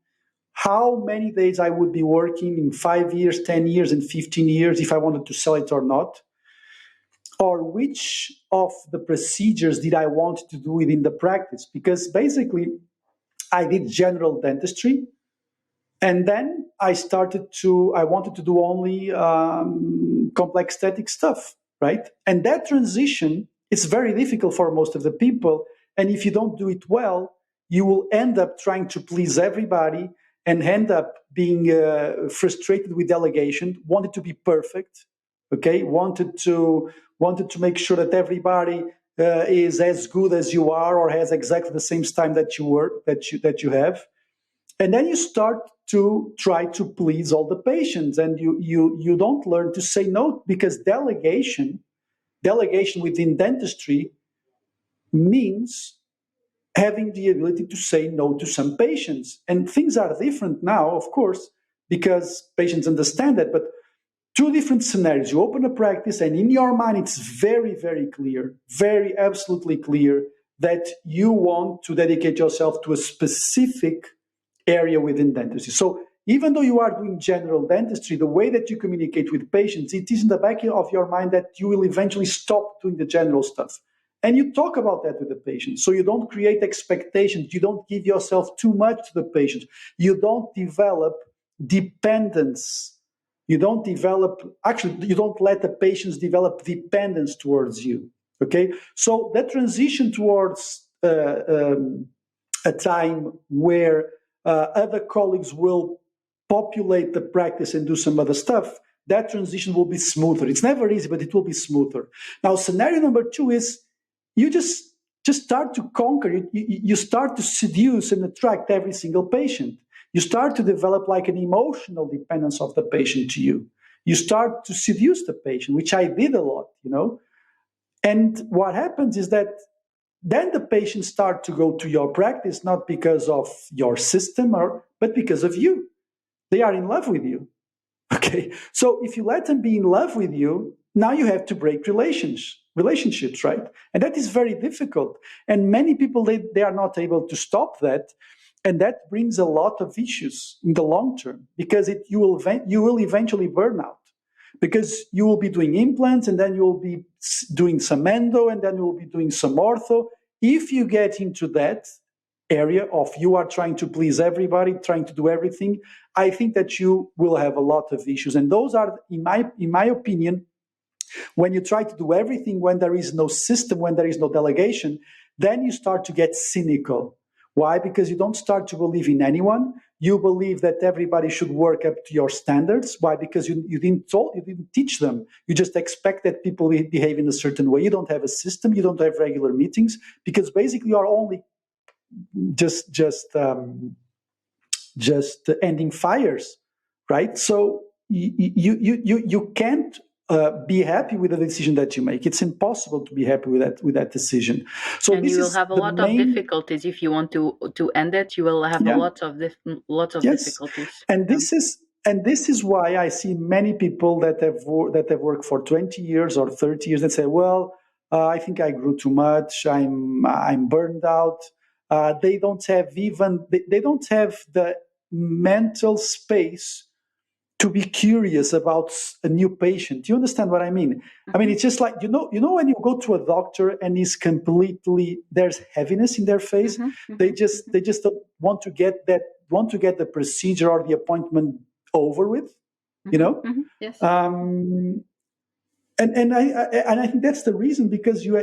how many days I would be working in 5 years, 10 years, and 15 years, if I wanted to sell it or not. or which of the procedures did I want to do within the practice. Because basically, I did general dentistry, and then I wanted to do only complex aesthetic stuff, right? And that transition is very difficult for most of the people. And if you don't do it well, you will end up trying to please everybody and end up being frustrated with delegation, wanted to be perfect, okay? Wanted to make sure that everybody is as good as you are or has exactly the same time that you have. And then you start to try to please all the patients, and you don't learn to say no, because delegation within dentistry means having the ability to say no to some patients. And things are different now, of course, because patients understand that. But two different scenarios: you open a practice, and in your mind it's very, very clear, very absolutely clear, that you want to dedicate yourself to a specific area within dentistry. So even though you are doing general dentistry, the way that you communicate with patients, it is in the back of your mind that you will eventually stop doing the general stuff. And you talk about that with the patient. So you don't create expectations. You don't give yourself too much to the patient. You don't develop dependence. You don't let the patients develop dependence towards you. Okay? So that transition towards a time where other colleagues will populate the practice and do some other stuff, that transition will be smoother. It's never easy, but it will be smoother. Now, scenario number 2 is you just start to conquer. You start to seduce and attract every single patient. You start to develop like an emotional dependence of the patient to you. You start to seduce the patient, which I did a lot, And what happens is that then the patients start to go to your practice, not because of your system, but because of you. They are in love with you. Okay. So if you let them be in love with you, now you have to break relationships, right? And that is very difficult. And many people, they are not able to stop that. And that brings a lot of issues in the long term, because you will eventually burn out. Because you will be doing implants, and then you will be doing some endo, and then you will be doing some ortho. If you get into that area of you are trying to please everybody, trying to do everything, I think that you will have a lot of issues. And those are, in my opinion, when you try to do everything, when there is no system, when there is no delegation, then you start to get cynical. Why? Because you don't start to believe in anyone. You believe that everybody should work up to your standards. Why? Because you didn't teach them. You just expect that people behave in a certain way. You don't have a system. You don't have regular meetings, because basically you are only just ending fires, right? So you can't be happy with the decision that you make. It's impossible to be happy with that decision. So and you will have a lot of difficulties if you want to end it. You will have lots of difficulties. And this is why I see many people that have worked for 20 years or 30 years that say, "Well, I think I grew too much. I'm burned out." They don't have the mental space to be curious about a new patient. Do you understand what I mean? Mm-hmm. I mean, it's just like, when you go to a doctor and there's heaviness in their face. Mm-hmm. They just want to get the procedure or the appointment over with, Mm-hmm. Yes. And I think that's the reason, because you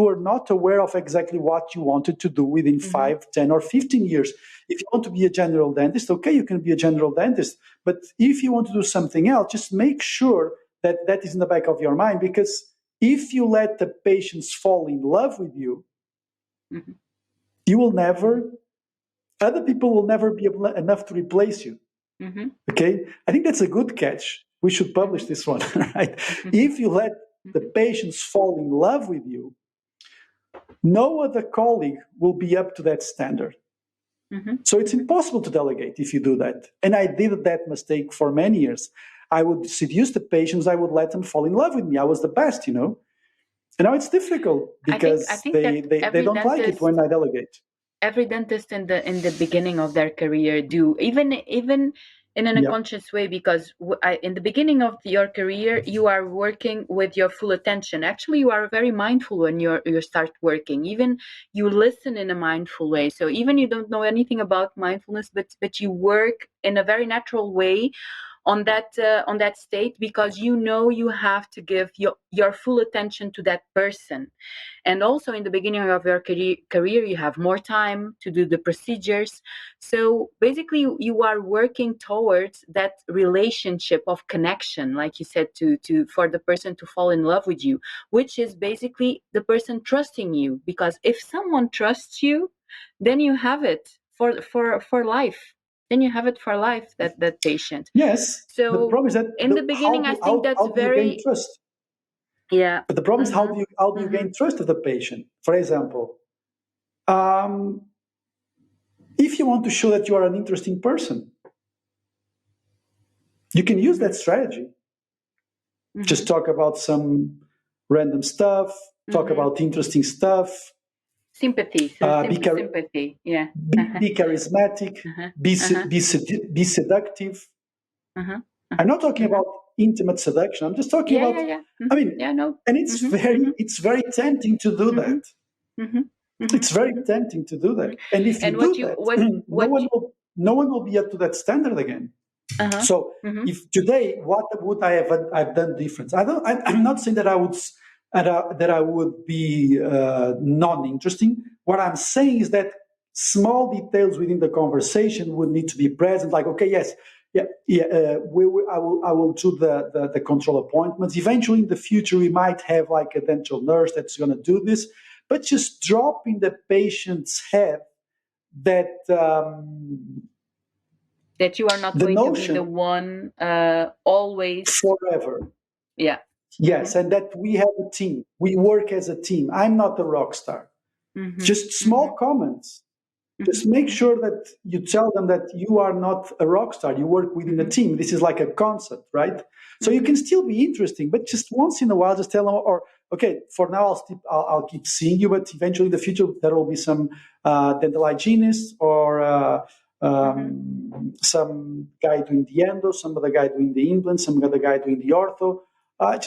are not aware of exactly what you wanted to do within 5, 10, or 15 years. If you want to be a general dentist, okay, you can be a general dentist. But if you want to do something else, just make sure that is in the back of your mind, because if you let the patients fall in love with you, other people will never be enough to replace you. Mm-hmm. Okay? I think that's a good catch. We should publish this one, right? Mm-hmm. If you let the patients fall in love with you, no other colleague will be up to that standard. Mm-hmm. So it's impossible to delegate if you do that. And I did that mistake for many years. I would seduce the patients. I would let them fall in love with me. I was the best, And now it's difficult because I think they don't like it when I delegate. Every dentist in the beginning of their career do, even in an unconscious way, because in the beginning of your career, you are working with your full attention. Actually, you are very mindful when you start working. Even you listen in a mindful way. So even you don't know anything about mindfulness, but you work in a very natural way on that state, because you know you have to give your full attention to that person. And also in the beginning of your career, you have more time to do the procedures. So basically, you are working towards that relationship of connection, like you said, to for the person to fall in love with you, which is basically the person trusting you. Because if someone trusts you, then you have it for life. Then you have it for life, that patient. Yes. So the problem is that in the beginning, I think that's how do you gain very, trust? yeah. But the problem is, how do you gain trust of the patient? For example, if you want to show that you are an interesting person, you can use that strategy. Just talk about some random stuff, talk about interesting stuff. Sympathy, sympathy, yeah. Be charismatic, be seductive. I'm not talking about intimate seduction. I'm just talking about. I mean, and it's very tempting to do that. It's very tempting to do that. And if you do that, no one will be up to that standard again. So if today, what would I've done different? I'm not saying that I would be non-interesting. What I'm saying is that small details within the conversation would need to be present. Like, okay, yes, I will do the control appointments. Eventually, in the future, we might have like a dental nurse that's going to do this. But just drop in the patient's head that that you are not going to be the one always forever. Yeah. Yes, and that we have a team. We work as a team. I'm not a rock star. Just small comments. Just make sure that you tell them that you are not a rock star. You work within a team. This is like a concept, right? So you can still be interesting, but just once in a while, just tell them, or okay, for now I'll keep seeing you, but eventually in the future there will be some dental hygienist or some guy doing the endo, some other guy doing the implant, some other guy doing the ortho.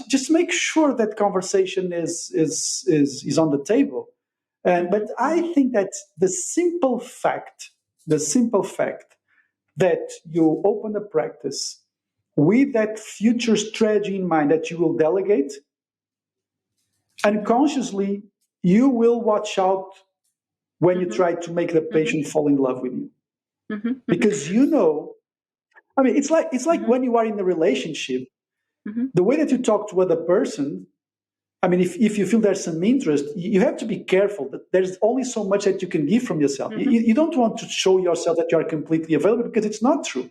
Just make sure that conversation is on the table. But I think that the simple fact that you open a practice with that future strategy in mind, that you will delegate, unconsciously you will watch out when you try to make the patient fall in love with you, because I mean, it's like when you are in a relationship, the way that you talk to other person. I mean, if you feel there's some interest, you have to be careful that there's only so much that you can give from yourself. You don't want to show yourself that you are completely available, because it's not true.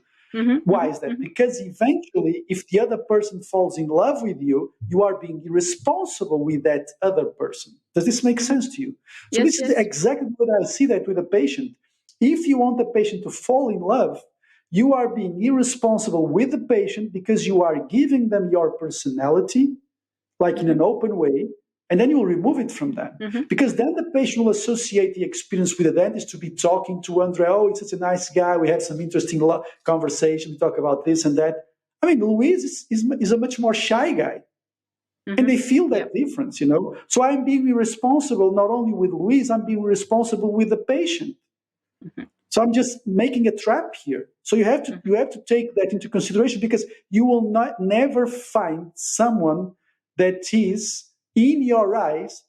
Why is that? Because eventually, if the other person falls in love with you, you are being irresponsible with that other person. Does this make sense to you? So this is exactly what I see that with a patient. If you want the patient to fall in love, you are being irresponsible with the patient, because you are giving them your personality, like in an open way, and then you'll remove it from them. Because then the patient will associate the experience with the dentist to be talking to Andre. Oh, he's such a nice guy. We had some interesting conversation. We talk about this and that. I mean, Luis is a much more shy guy. And they feel that difference, So I'm being irresponsible not only with Luis, I'm being responsible with the patient. So I'm just making a trap here. So you have to take that into consideration, because you will never find someone that is in your eyes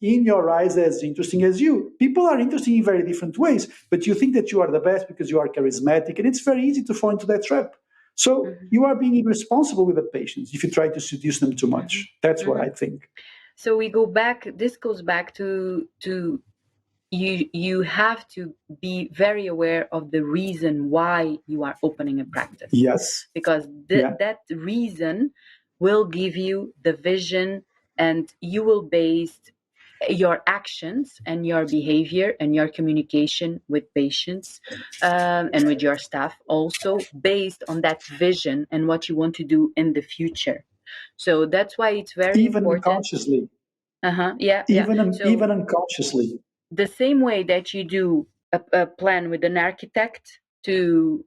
as interesting as you. People are interesting in very different ways, but you think that you are the best because you are charismatic, and it's very easy to fall into that trap. So you are being irresponsible with the patients if you try to seduce them too much. That's what I think. So this goes back to you have to be very aware of the reason why you are opening a practice. Yes. Because that reason will give you the vision, and you will base your actions and your behavior and your communication with patients and with your staff also based on that vision and what you want to do in the future. So that's why it's very important. Unconsciously. Even unconsciously. The same way that you do a plan with an architect to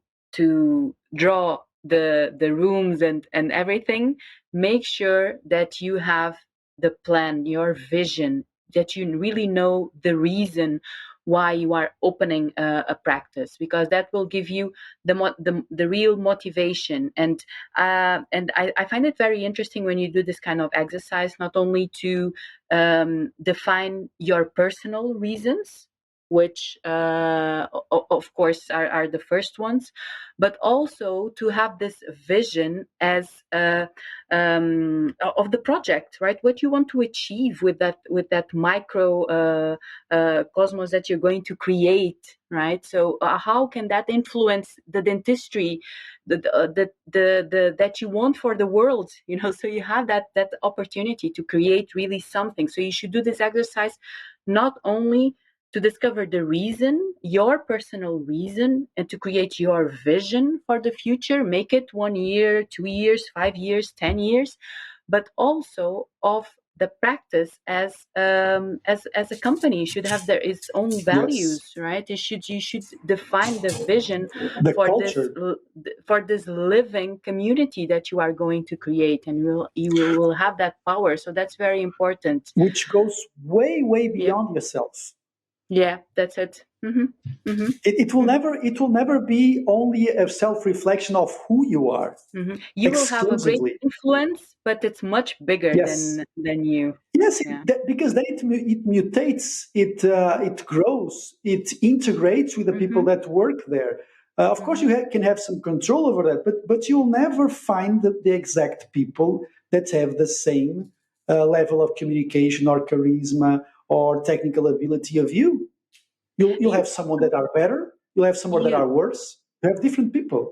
draw the rooms and everything, make sure that you have the plan, your vision, that you really know the reason why you are opening a practice, because that will give you the real motivation. And I find it very interesting when you do this kind of exercise, not only to define your personal reasons, which of course are the first ones, but also to have this vision as of the project, right? What you want to achieve with that micro cosmos that you're going to create, right? So how can that influence the dentistry that you want for the world, you know? So you have that opportunity to create really something. So you should do this exercise not only to discover the reason, your personal reason, and to create your vision for the future, make it 1 year, 2 years, 5 years, 10 years, but also of the practice as a company. You should have its own values, Yes. right? You should define the vision The for culture, this living community that you are going to create, and you will have that power. So that's very important. which goes way, way Yeah. beyond yourself. Yeah, that's it. It will never be only a self-reflection of who you are You will have a great exclusively. influence, but it's much bigger Yes. than you. Yes, Yeah. because then it mutates, it grows, it integrates with the people that work there. Of course, you can have some control over that, but you'll never find the exact people that have the same level of communication or charisma or technical ability of you. You'll You, have someone that are better. You'll have someone that you are worse. You have different people.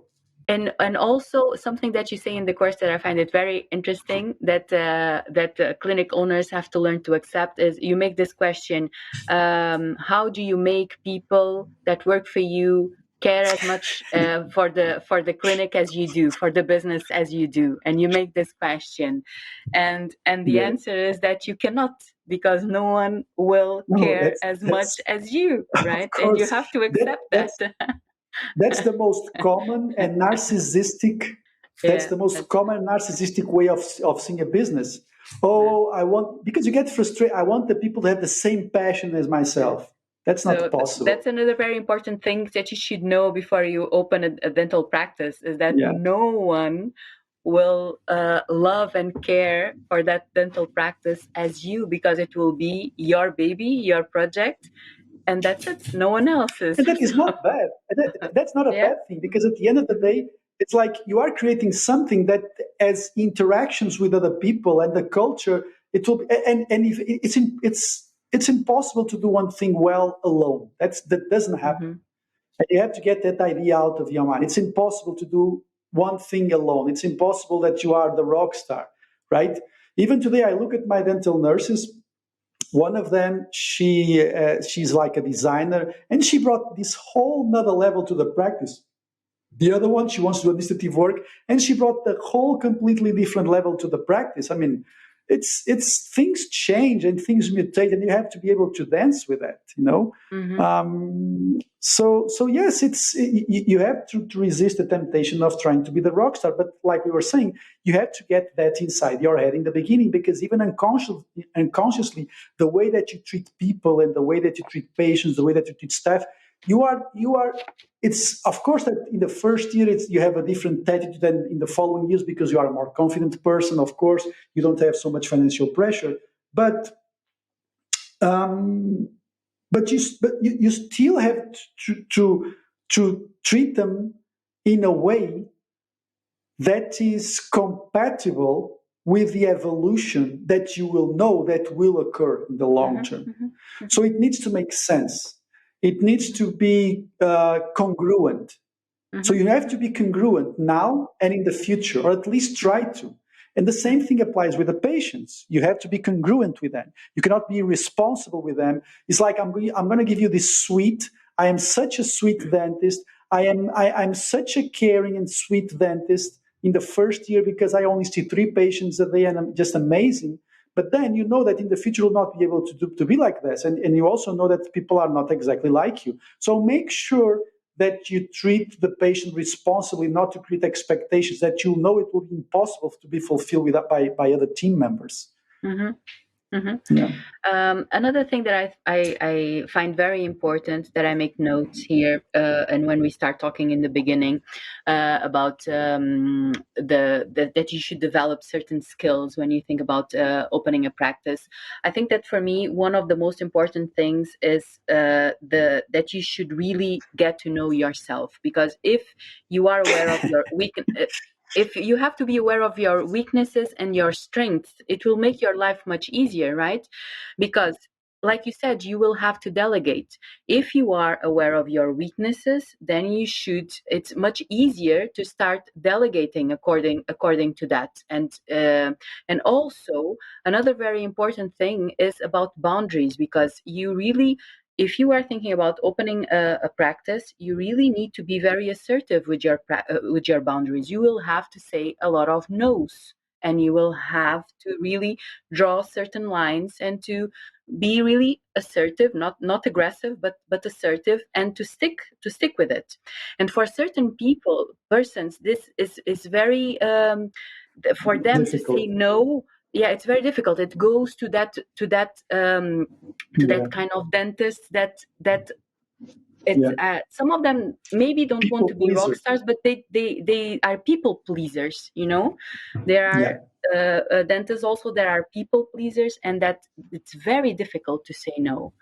and also something that you say in the course that I find it very interesting, that clinic owners have to learn to accept, is you make this question: how do you make people that work for you care as much for the clinic as you do, for the business as you do? And you make this question, and the Yeah. answer is that you cannot, because no one will No, care as much that's as you, of right? And you course have to that accept that. that's the most common and narcissistic. That's Yeah, the most common narcissistic way of seeing a business. Oh, I want, because you get frustrated. I want the people to have the same passion as yeah. myself. That's not So that's possible. another very important thing that you should know before you open a dental practice, is that Yeah, no one will love and care for that dental practice as you, because it will be your baby, your project, and that's it. No one else's. and that is So, not bad. That's not a yeah. bad thing, because at the end of the day, it's like you are creating something that, as interactions with other people and the culture, it will. And if it's impossible to do one thing well alone. That doesn't happen. Mm-hmm. And you have to get that idea out of your mind. It's impossible to do one thing alone. It's impossible that you are the rock star, right? Even today, I look at my dental nurses. One of them, she's like a designer, and she brought this whole nother level to the practice. The other one, she wants to do administrative work, and she brought the whole completely different level to the practice. I mean, it's things change and things mutate, and you have to be able to dance with that, you know. Mm-hmm. So yes, you have to resist the temptation of trying to be the rock star. But like we were saying, you have to get that inside your head in the beginning, because even unconsciously, the way that you treat people and the way that you treat patients, the way that you treat staff, you are it's of course that in the first year you have a different attitude than in the following years, because you are a more confident person. Of course, you don't have so much financial pressure, but um, you still have to treat them in a way that is compatible with the evolution that you will know that will occur in the long Mm-hmm. term. Mm-hmm. So it needs to make sense. It needs to be congruent. So Mm-hmm. you have to be congruent now and in the future, or at least try to. And the same thing applies with the patients. You have to be congruent with them. You cannot be irresponsible with them. It's like, I'm going to give you this sweet. I am such a sweet dentist. I'm such a caring and sweet dentist in the first year, because I only see 3 patients a day and I'm just amazing. But then you know that in the future you'll not be able to be like this. And you also know that people are not exactly like you. So make sure that you treat the patient responsibly, not to create expectations that you know it will be impossible to be fulfilled by other team members. Mm-hmm. Mm-hmm. Yeah. Another thing that I find very important, that I make notes here, and when we start talking in the beginning about that you should develop certain skills when you think about opening a practice. I think that for me, one of the most important things is that you should really get to know yourself, because if you are aware of your if you have to be aware of your weaknesses and your strengths, it will make your life much easier, right? Because, like you said, you will have to delegate. If you are aware of your weaknesses, then it's much easier to start delegating according to that. And also, another very important thing is about boundaries, because you really, if you are thinking about opening a practice, you really need to be very assertive with your boundaries. You will have to say a lot of no's, and you will have to really draw certain lines, and to be really assertive, not aggressive, but assertive, and to stick with it. And for certain persons, this is very for them to say Difficult. no. Yeah, it's very difficult. It goes to that Yeah. kind of dentist that it's Yeah. some of them maybe don't want People to be rock pleaser. stars, but they are people pleasers. There are Yeah. dentists also that are people pleasers, and that it's very difficult to say no.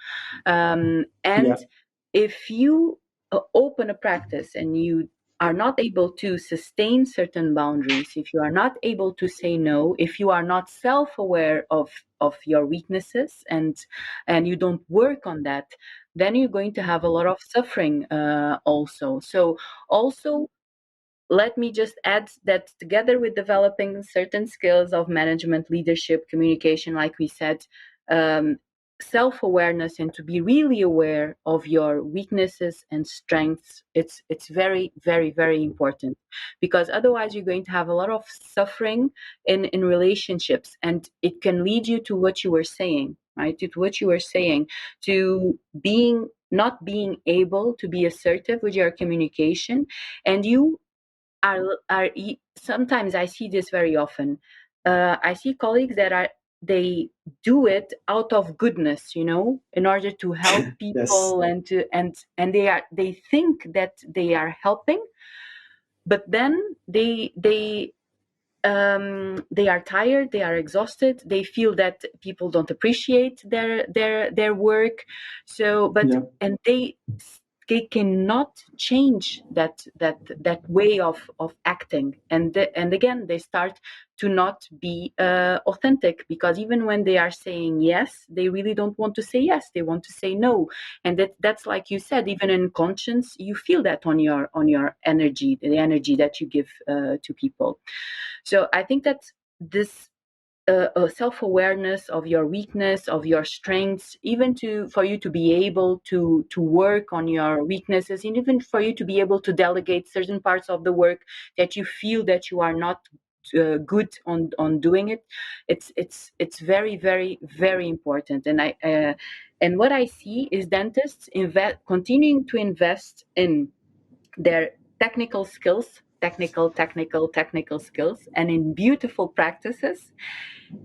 And Yeah. if you open a practice and you are not able to sustain certain boundaries, if you are not able to say no, if you are not self-aware of your weaknesses, and you don't work on that, then you're going to have a lot of suffering also. So also, let me just add that together with developing certain skills of management, leadership, communication, like we said, um, self-awareness, and to be really aware of your weaknesses and strengths, it's very, very, very important, because otherwise you're going to have a lot of suffering in relationships, and it can lead you to what you were saying, right? To what you were saying, to not being able to be assertive with your communication. And you sometimes I see this very often. I see colleagues that they do it out of goodness, in order to help Yes. people, and they think that they are helping, but then they are tired, they are exhausted, they feel that people don't appreciate their work. So but Yeah. and they cannot change that way of acting, and again they start to not be authentic, because even when they are saying yes, they really don't want to say yes, they want to say no. And that's like you said, even in conscience you feel that on your energy, the energy that you give to people. So I think that this self-awareness of your weakness, of your strengths, even for you to be able to work on your weaknesses, and even for you to be able to delegate certain parts of the work that you feel that you are not good on doing it. It's very, very, very important. And what I see is dentists continuing to invest in their technical skills, and in beautiful practices,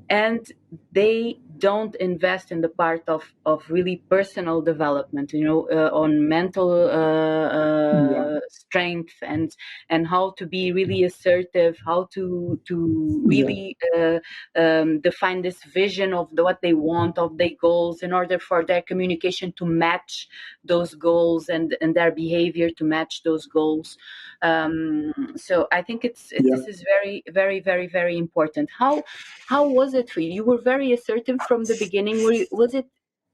and they don't invest in the part of really personal development, on mental Yeah. strength, and how to be really assertive, how to Yeah. really define this vision of what they want, of their goals, in order for their communication to match those goals, and their behavior to match those goals. So I think Yeah. this is very, very, very, very important. How was it for you? You were very assertive from the beginning. Was it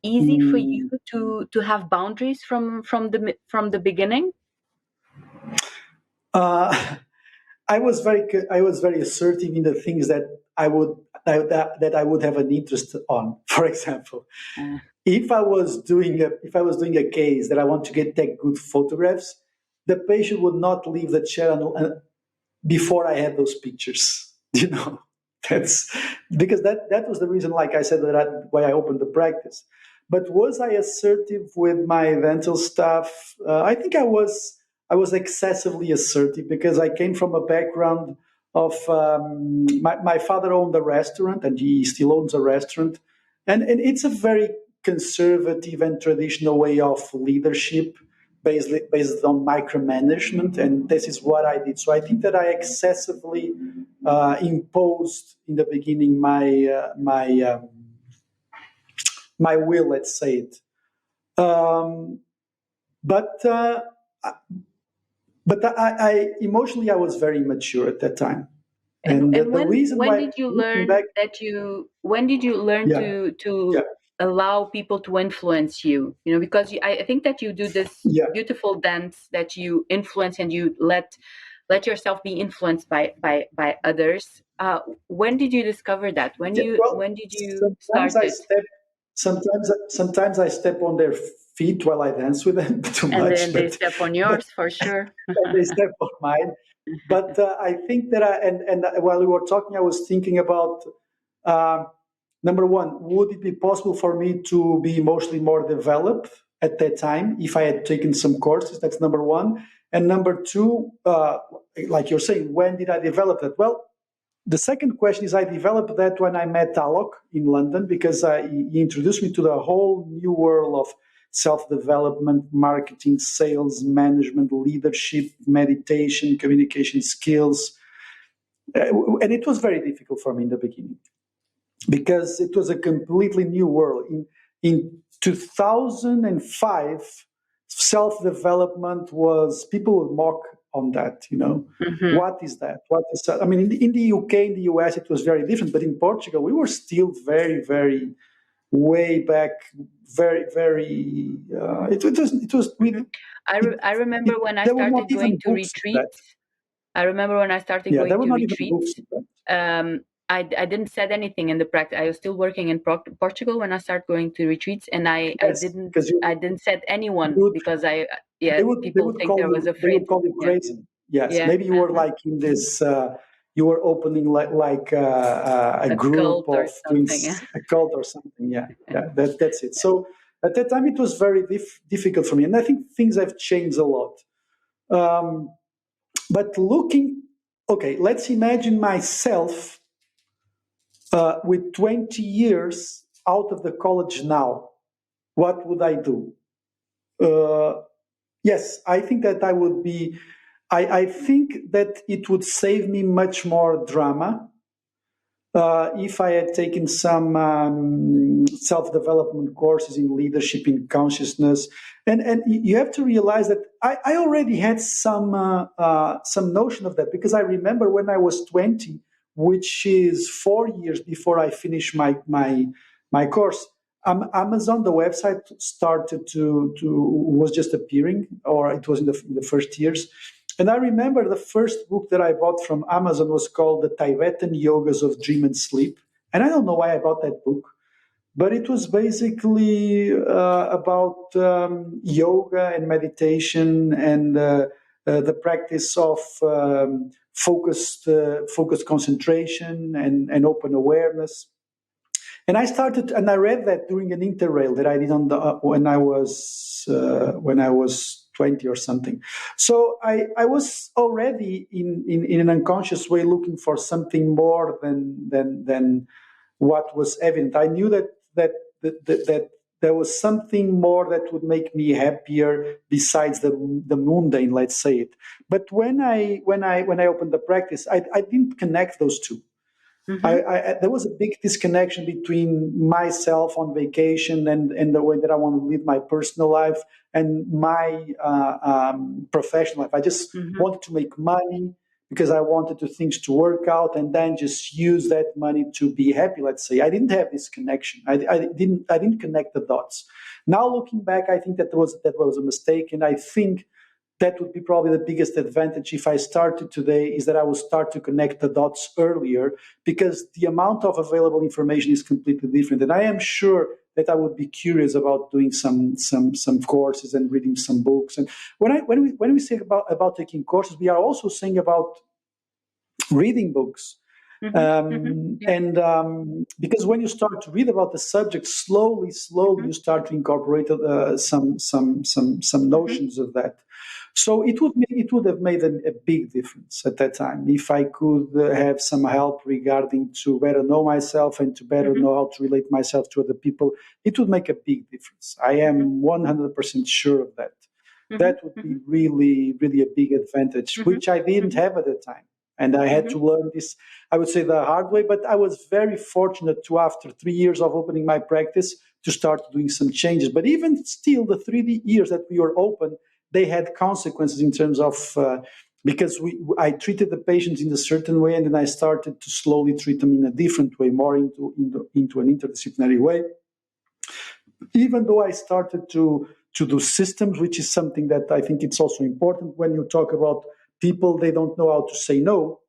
easy for you Mm, to have boundaries from the beginning? uh, I was very assertive in the things that that I would have an interest on. For example, Uh, if I was doing a case that I want to take good photographs, the patient would not leave the chair before I had those pictures. You know, that's because that was the reason, like I said, why I opened the practice. But was I assertive with my dental staff? I think I was. was excessively assertive because I came from a background of my father owned a restaurant, and he still owns a restaurant, and it's a very conservative and traditional way of leadership based on micromanagement, and this is what I did. So I think that I excessively imposed in the beginning my will, let's say it. But I emotionally I was very mature at that time, And the when reason when why did you looking learn back, that you when did you learn yeah, yeah, to allow people to influence you? You know, because I think that you do this yeah, beautiful dance that you influence and you let yourself be influenced by others. When did you discover that? yeah. Well, When did you sometimes start I it? step, sometimes I step on their feet while I dance with them too And much, then they but step on yours for sure. and they step on mine. But I think that and while we were talking, I was thinking about uh, number one, would it be possible for me to be emotionally more developed at that time if I had taken some courses? That's number one. And number two, like you're saying, when did I develop that? Well, the second question is I developed that when I met Alok in London because he introduced me to the whole new world of self-development, marketing, sales, management, leadership, meditation, communication skills. And it was very difficult for me in the beginning because it was a completely new world. In 2005, self-development was, people would mock on that, Hmm. what is that, what is that? I mean, in the UK, in the US, it was very different, but in Portugal we were still very, very way back, very, very it was Hmm. I remember when I there were not started going even to books on that. retreats. I remember when I started Yeah, there going were to not even books retreats. on that. I didn't set anything in the practice. I was still working in Portugal when I started going to retreats, and Yes, because I didn't set you anyone would because they yeah, would they people would think call I was you they afraid. would call you Yeah, crazy. Yes, yeah, maybe you were like in this you were opening a a group cult or of doing something. Yeah. a cult or something. Yeah, yeah, that's it. So at that time it was very difficult for me, and I think things have changed a lot. um, but looking, okay, let's imagine myself with 20 years out of the college now. What would I do? uh, Yes, I think that I would be. I think that it would save me much more drama if I had taken some self development courses in leadership, in consciousness, and you have to realize that I already had some notion of that because I remember when I was 20, which is 4 years before I finished my course. Amazon, the website started to was just appearing, or it was in the first years. And I remember the first book that I bought from Amazon was called The Tibetan Yogas of Dream and Sleep. And I don't know why I bought that book, but it was basically about yoga and meditation and the practice of focused concentration and open awareness. And I read that during an interrail that I did on the when I was 20 or something. So I was already in an unconscious way looking for something more than what was evident. I knew that there was something more that would make me happier besides the mundane, let's say it. But when I opened the practice, I didn't connect those two. Hmm. There was a big disconnection between myself on vacation and the way that I want to live my personal life and my professional life. I just Hmm. wanted to make money because I wanted things to work out and then just use that money to be happy. Let's say I didn't have this connection. I didn't connect the dots. Now looking back, I think that was a mistake, and I think that would be probably the biggest advantage if I started today is that I will start to connect the dots earlier because the amount of available information is completely different. And I am sure that I would be curious about doing some courses and reading some books. And when we say about taking courses, we are also saying about reading books. Hmm. Hmm. Yeah. Because when you start to read about the subject, slowly Hmm. you start to incorporate some Hmm. notions of that. So it would have made a big difference at that time if I could have some help regarding to better know myself and to better know how to relate myself to other people. It would make a big difference. I am 100% sure of that. That would be really, really a big advantage, which I didn't have at the time. And I had to learn this, I would say, the hard way. But I was very fortunate to, after 3 years of opening my practice, to start doing some changes. But even still, the 3 years that we were open, they had consequences in terms of, because I treated the patients in a certain way, and then I started to slowly treat them in a different way, more into an interdisciplinary way. Even though I started to do systems, which is something that I think it's also important when you talk about people, they don't know how to say no.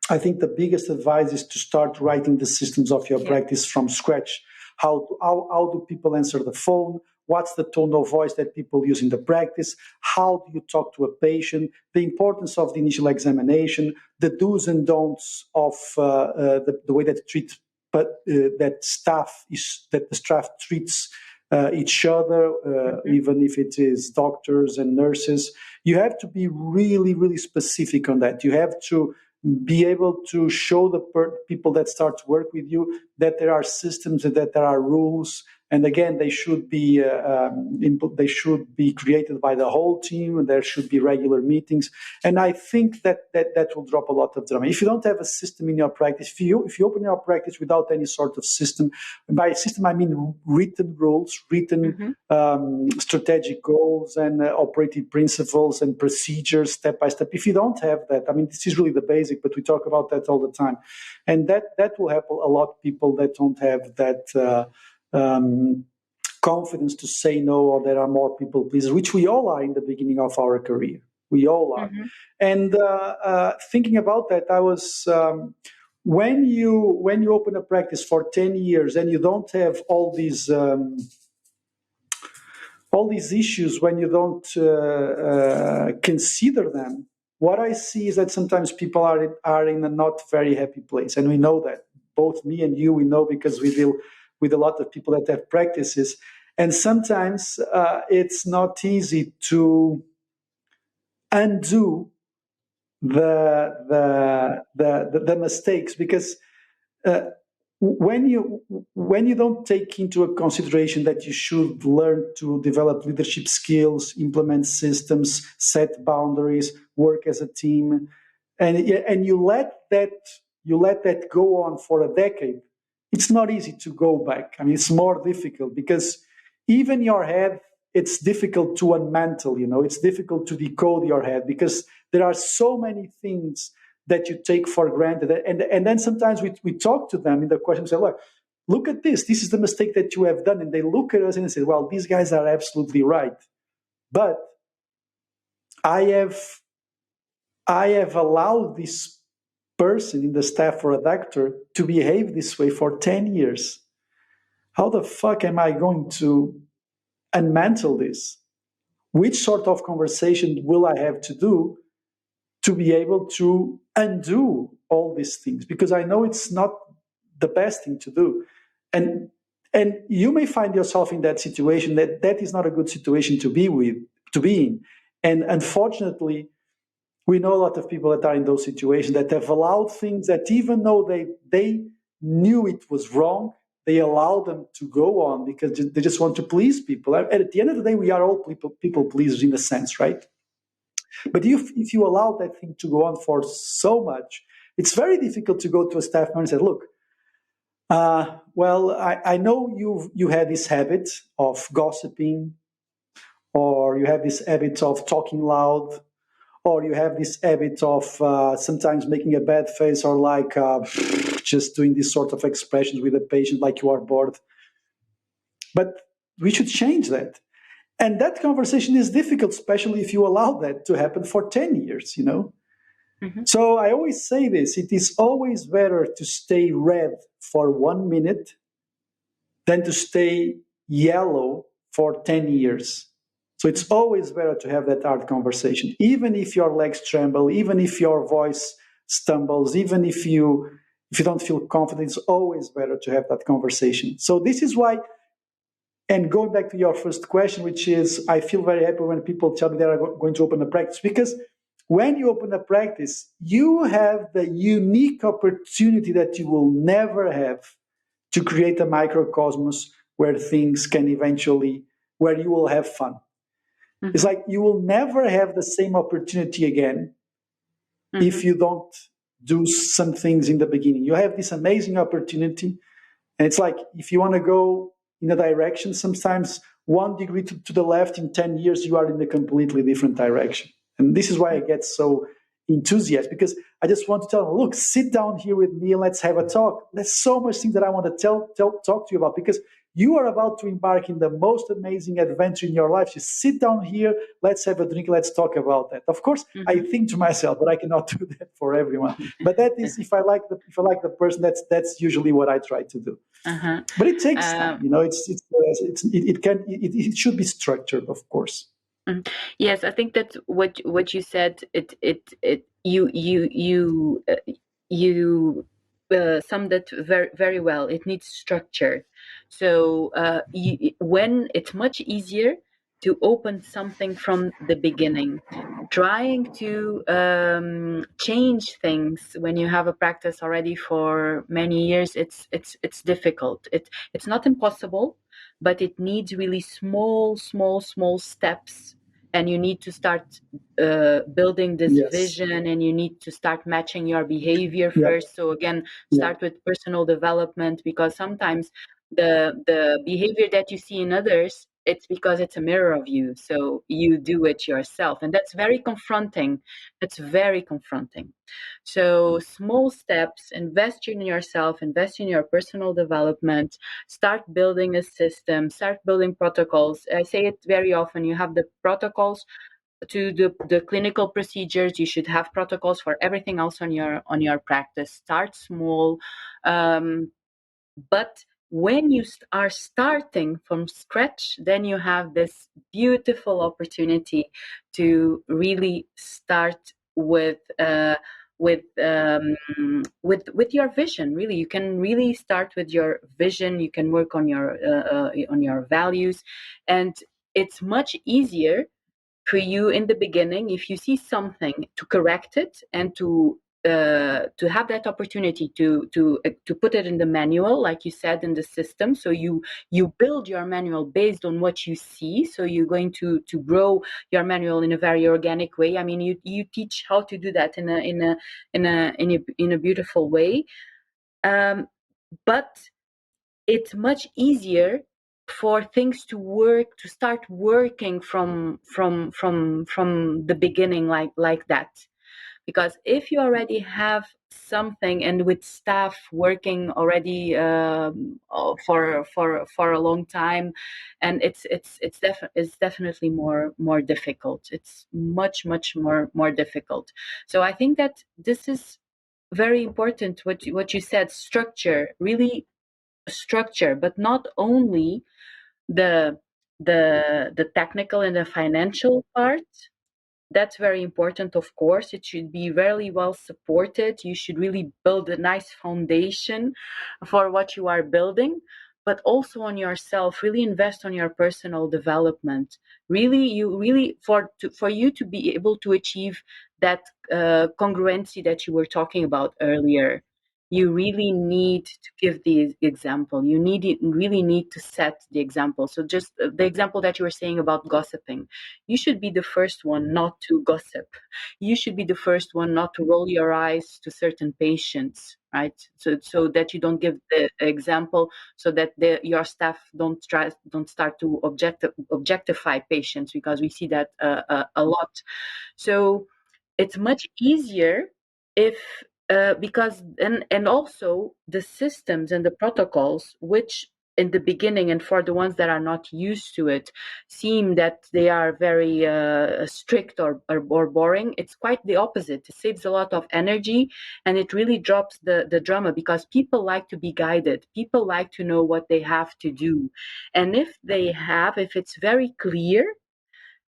I think the biggest advice is to start writing the systems of your practice from scratch. How do people answer the phone? What's the tone of voice that people use in the practice? How do you talk to a patient? The importance of the initial examination, the do's and don'ts of the way that the staff treats each other, even if it is doctors and nurses. You have to be really, really specific on that. You have to be able to show the people that start to work with you that there are systems and that there are rules. And again, they should be created by the whole team, and there should be regular meetings. And I think that will drop a lot of drama. If you don't have a system in your practice, if you open your practice without any sort of system, and by system I mean written rules, written strategic goals, and operating principles and procedures step by step. If you don't have that, I mean, this is really the basic, but we talk about that all the time, and that will help a lot of people that don't have that. Confidence to say no, or there are more people pleasers, which we all are in the beginning of our career. We all are. And thinking about that, I was when you open a practice for 10 years and you don't have all these issues, when you don't consider them, what I see is that sometimes people are in a not very happy place, and we know that. Both me and you, we know, because we deal with a lot of people that have practices, and sometimes it's not easy to undo the mistakes, because when you don't take into a consideration that you should learn to develop leadership skills, implement systems, set boundaries, work as a team, and you let that go on for a decade, it's not easy to go back. I mean, it's more difficult, because even your head, it's difficult to unmantle, it's difficult to decode your head, because there are so many things that you take for granted. And then sometimes we talk to them in the question, say, look at this is the mistake that you have done. And they look at us and they say, well, these guys are absolutely right. But I have allowed this person in the staff or a doctor to behave this way for 10 years. How the fuck am I going to unmantle this? Which sort of conversation will I have to do to be able to undo all these things? Because I know it's not the best thing to do. And you may find yourself in that situation that is not a good situation to be in. And unfortunately, we know a lot of people that are in those situations that have allowed things that, even though they knew it was wrong, they allow them to go on because they just want to please people. And at the end of the day, we are all people pleasers in a sense, right? But if you allow that thing to go on for so much, it's very difficult to go to a staff member and say, look, I know you had this habit of gossiping, or you have this habit of talking loud, or you have this habit of sometimes making a bad face, or like just doing this sort of expressions with a patient like you are bored. But we should change that. And that conversation is difficult, especially if you allow that to happen for 10 years, So I always say this, it is always better to stay red for 1 minute than to stay yellow for 10 years. So it's always better to have that hard conversation, even if your legs tremble, even if your voice stumbles, even if you don't feel confident. It's always better to have that conversation. So this is why And going back to your first question, which is, I feel very happy when people tell me they are going to open a practice, because when you open a practice, you have the unique opportunity that you will never have to create a microcosmos where things can eventually, where you will have fun. Mm-hmm. It's like you will never have the same opportunity again if you don't do some things in the beginning. You have this amazing opportunity, and it's like if you want to go in a direction, sometimes 1 degree to the left, in 10 years, you are in a completely different direction. And this is why I get so enthusiastic, because I just want to tell them, look, sit down here with me and let's have a talk. There's so much things that I want to talk to you about, because you are about to embark in the most amazing adventure in your life. Just sit down here, let's have a drink, let's talk about that. Of course, I think to myself, but I cannot do that for everyone. But that is, if I like the person, that's usually what I try to do. But it takes time, you know. It should be structured, of course. Yes, I think that what you said, you summed it very, very well. It needs structure. So when it's much easier to open something from the beginning, trying to change things when you have a practice already for many years, it's difficult. It's not impossible, but it needs really small steps. And you need to start building this vision, and you need to start matching your behavior first. So again, start with personal development, because sometimes the behavior that you see in others, it's because it's a mirror of you. So you do it yourself. And that's very confronting. It's very confronting. So small steps, invest in yourself, invest in your personal development, start building a system, start building protocols. I say it very often, you have the protocols to the clinical procedures. You should have protocols for everything else on your practice. Start small. But when you are starting from scratch, then you have this beautiful opportunity to really start with your vision. Really, you can really start with your vision. You can work on your values, and it's much easier for you in the beginning, if you see something, to correct it and to have that opportunity to put it in the manual, like you said, in the system. So you build your manual based on what you see. So you're going to grow your manual in a very organic way. I mean, you teach how to do that in a beautiful way, but it's much easier for things to start working from the beginning, like that. Because if you already have something, and with staff working already for a long time, and it's definitely more difficult. It's much more difficult. So I think that this is very important, what you said, structure, really structure, but not only the technical and the financial part. That's very important, of course. It should be very well supported. You should really build a nice foundation for what you are building, but also on yourself. Really invest on your personal development. For you to be able to achieve that congruency that you were talking about earlier, you really need to give the example. Really need to set the example. So just the example that you were saying about gossiping, you should be the first one not to gossip. You should be the first one not to roll your eyes to certain patients, right? So that you don't give the example, so that your staff don't start to objectify patients, because we see that a lot. So it's much easier if because and also the systems and the protocols, which in the beginning, and for the ones that are not used to it, seem that they are very strict or boring. It's quite the opposite. It saves a lot of energy, and it really drops the drama, because people like to be guided. People like to know what they have to do, and if it's very clear,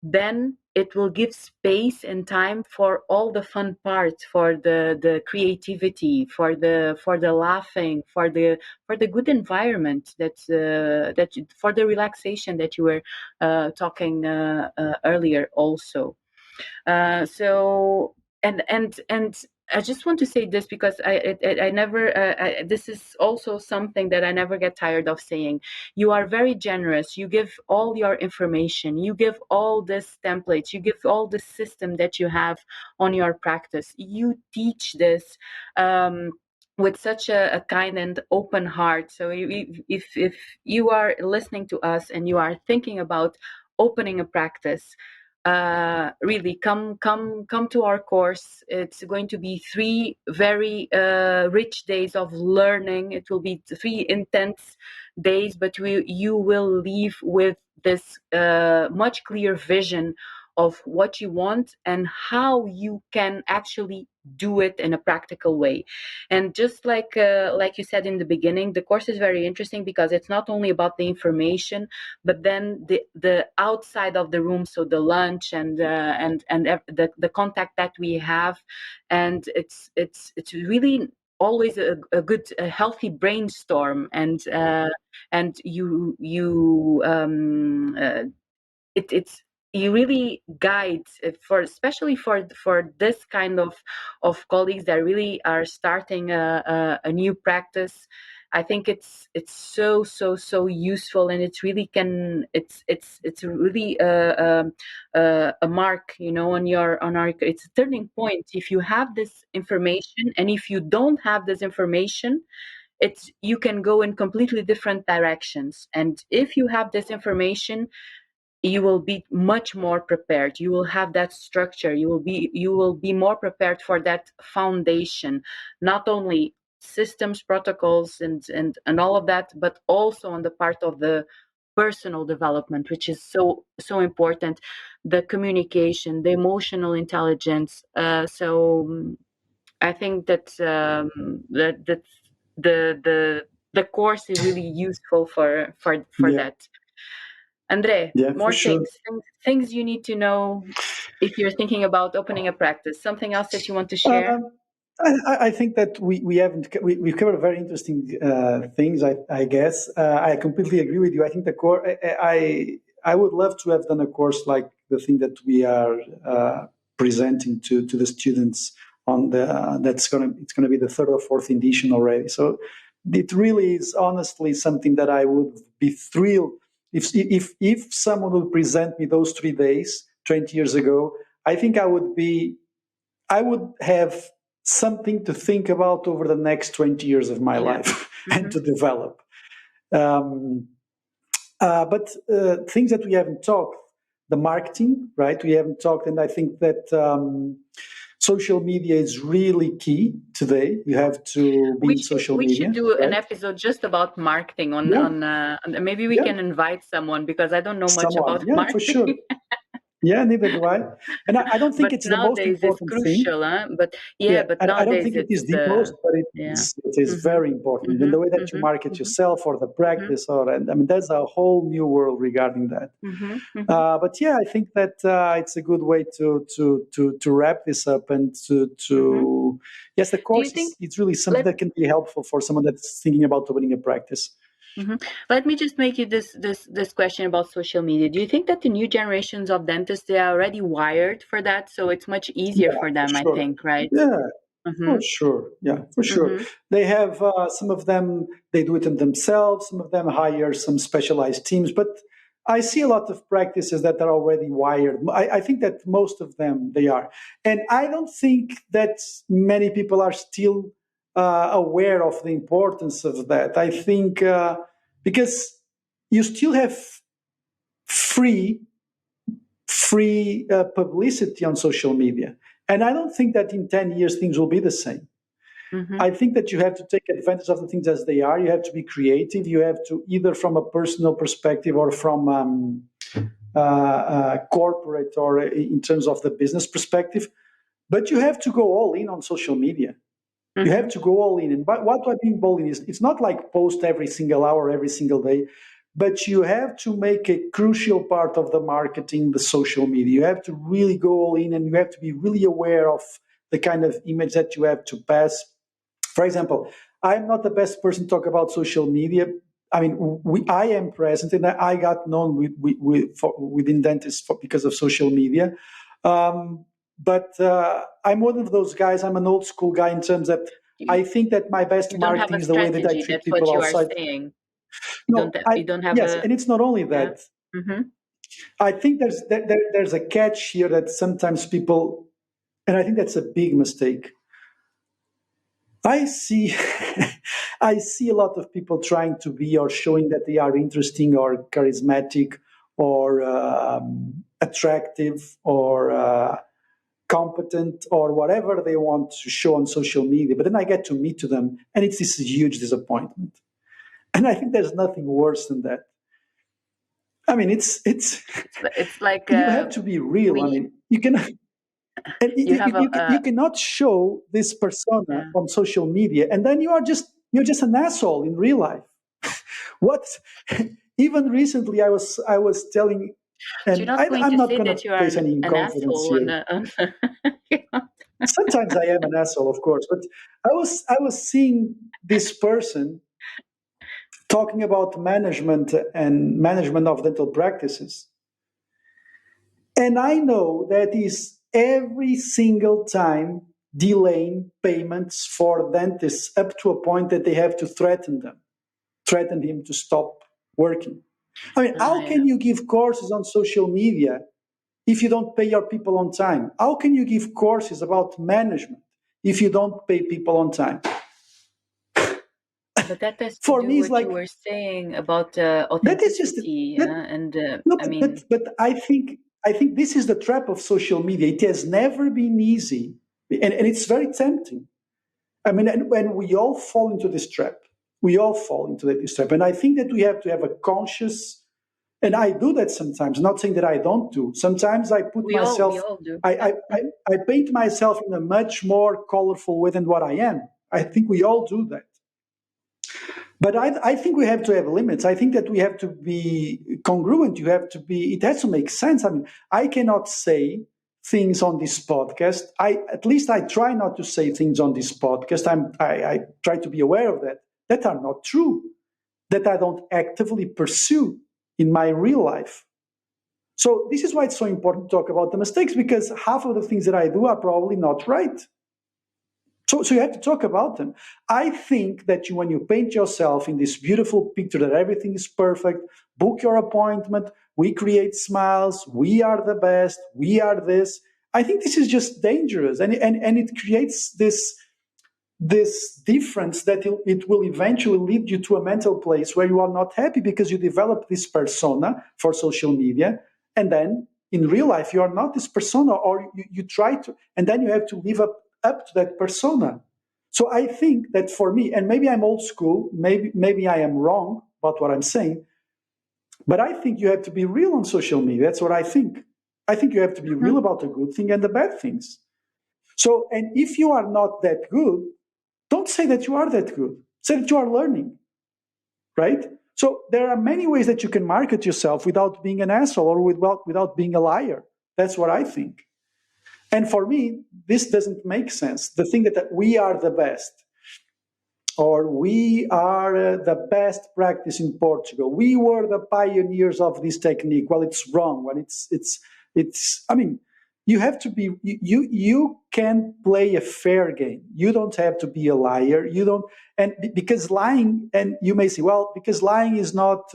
then it will give space and time for all the fun parts, for the creativity, for the laughing, for the good environment for the relaxation that you were talking earlier also. So and I just want to say this because I never this is also something that I never get tired of saying. You are very generous. You give all your information. You give all this templates. You give all the system that you have on your practice. You teach this. With such a kind and open heart. So if you are listening to us and you are thinking about opening a practice, really come to our course. It's going to be 3 very rich days of learning. It will be 3 intense days, but you will leave with this much clearer vision of what you want and how you can actually do it in a practical way. And just like you said in the beginning, the course is very interesting because it's not only about the information, but then the outside of the room, so the lunch and the contact that we have, and it's really always a good a healthy brainstorm, and it's you really guide for, especially for this kind of colleagues that really are starting a new practice. I think it's so useful, and it's really can it's really a mark, on our, it's a turning point if you have this information, and if you don't have this information, it's you can go in completely different directions. And if you have this information, you will be much more prepared. You will have that structure. You will be more prepared for that foundation, not only systems, protocols, and all of that, but also on the part of the personal development, which is so important. The communication, the emotional intelligence. I think that the course is really useful for Yeah, that. Andre, yeah, for more sure. things you need to know if you're thinking about opening a practice. Something else that you want to share? Um, I think that we haven't we've covered very interesting things. I guess I completely agree with you. I think the core. I would love to have done a course like the thing that we are presenting to the students on the it's gonna be the 3rd or 4th edition already. So it really is honestly something that I would be thrilled if someone would present me those 3 days 20 years ago. I think I would have something to think about over the next 20 years of my Yeah. life and Mm-hmm. to develop. Um, but things that we haven't talked, the marketing, right? We haven't talked, and I think that social media is really key today. You have to be We in should social we should media, do an right? episode just about marketing Yeah, on maybe we yeah. can invite someone, because I don't know much Someone, about yeah, for sure. marketing. Yeah, neither do I. And I don't think But it's the most nowadays it's important thing. crucial, huh? But Yeah, yeah, but I don't nowadays think it is it's the most, but yeah. it is Mm-hmm. very important. In Mm-hmm. the way that you Mm-hmm. market Mm-hmm. yourself or the Mm-hmm. practice, or and I mean, there's a whole new world regarding that. Mm-hmm. Mm-hmm. But yeah, I think that it's a good way to wrap this up and Mm-hmm. to yes, the Do you course think is it's really something let that can be helpful for someone that's thinking about opening a practice. Mhm. Let me just make you this question about social media. Do you think that the new generations of dentists, they are already wired for that, so it's much easier Yeah, for for them, I sure. think, right? Yeah, for Mm-hmm. sure. Yeah, for sure. Mm-hmm. They have some of them, they do it themselves. Some of them hire some specialized teams. But I see a lot of practices that are already wired. I think that most of them, they are. And I don't think that many people are still aware of the importance of that. I think because you still have free publicity on social media. And I don't think that in 10 years things will be the same. Mm-hmm. I think that you have to take advantage of the things as they are. You have to be creative. You have to, either from a personal perspective or from corporate or in terms of the business perspective. But you have to go all in on social media. You Mm-hmm. have to go all in. And what I mean all in is, it's not like post every single hour, every single day. but you have to make a crucial part of the marketing, the social media. You have to really go all in, and you have to be really aware of the kind of image that you have to pass. For example, I'm not the best person to talk about social media. I mean, I am present, and I got known within dentists because of social media. But I'm one of those guys. I'm an old school guy in terms that I think that my best You don't have marketing a is the way that I strategy. treat That's what people you are outside. saying. No, You don't have yes, a. and it's not only Yeah. that. I think there's a catch here that sometimes people, and I think that's a big mistake. I see, I see a lot of people trying to be or showing that they are interesting or charismatic or attractive or competent or whatever they want to show on social media. But then I get to meet to them, and it's this huge disappointment. And I think there's nothing worse than that. I mean, it's like you have to be real. I mean, you can. And you have you cannot show this persona on social media, and then you're just an asshole in real life. What? Even recently, I was telling, So you're and not going I'm to not say going to that you are place any an confidence asshole here. on Sometimes I am an asshole, of course, but I was seeing this person talking about management and management of dental practices. And I know that is every single time delaying payments for dentists up to a point that they have to threaten him to stop working. I mean, how can you give courses on social media if you don't pay your people on time? How can you give courses about management if you don't pay people on time? But that has to For do me, it's what like you were saying about that is just authenticity, that, and no, I mean, but I think this is the trap of social media. It has never been easy, and it's very tempting. I mean, and when we all fall into this trap, we all fall into this trap, and I think that we have to have a conscious. And I do that sometimes. Not saying that I don't do. Sometimes I put we myself. all do. I paint myself in a much more colorful way than what I am. I think we all do that. But I think we have to have limits. I think that we have to be congruent. It has to make sense. I mean, I cannot say things on this podcast. At least I try not to say things on this podcast. I try to be aware of that are not true, that I don't actively pursue in my real life. So this is why it's so important to talk about the mistakes, because half of the things that I do are probably not right. So you have to talk about them. I think that when you paint yourself in this beautiful picture that everything is perfect, book your appointment, we create smiles, we are the best, we are this. I think this is just dangerous, and it creates this difference that it will eventually lead you to a mental place where you are not happy because you develop this persona for social media, and then in real life you are not this persona, or you try to, and then you have to live up to that persona. So I think that for me, and maybe I'm old school, maybe I am wrong about what I'm saying, but I think you have to be real on social media. That's what I think. I think you have to be real about the good thing and the bad things. So, and if you are not that good, don't say that you are that good. Say that you are learning, right? So there are many ways that you can market yourself without being an asshole or without being a liar. That's what I think. And for me, this doesn't make sense. The thing that we are the best, or we are the best practice in Portugal. We were the pioneers of this technique. Well, it's wrong. When it's. I mean, you have to be. You can play a fair game. You don't have to be a liar. You don't, and because lying, and you may say, well, because lying is not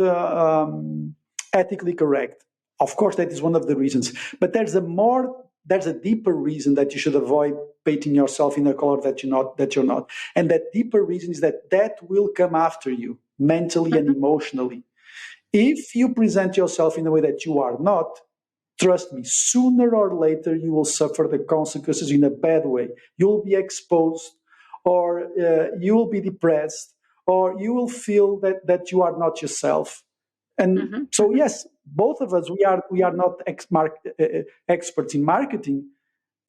ethically correct. Of course, that is one of the reasons. But there's a deeper reason that you should avoid painting yourself in a color that you're not. And that deeper reason is that will come after you mentally and emotionally. If you present yourself in a way that you are not, trust me, sooner or later you will suffer the consequences in a bad way. You'll be exposed, or you will be depressed, or you will feel that you are not yourself. And so, yes, both of us, we are not experts in marketing,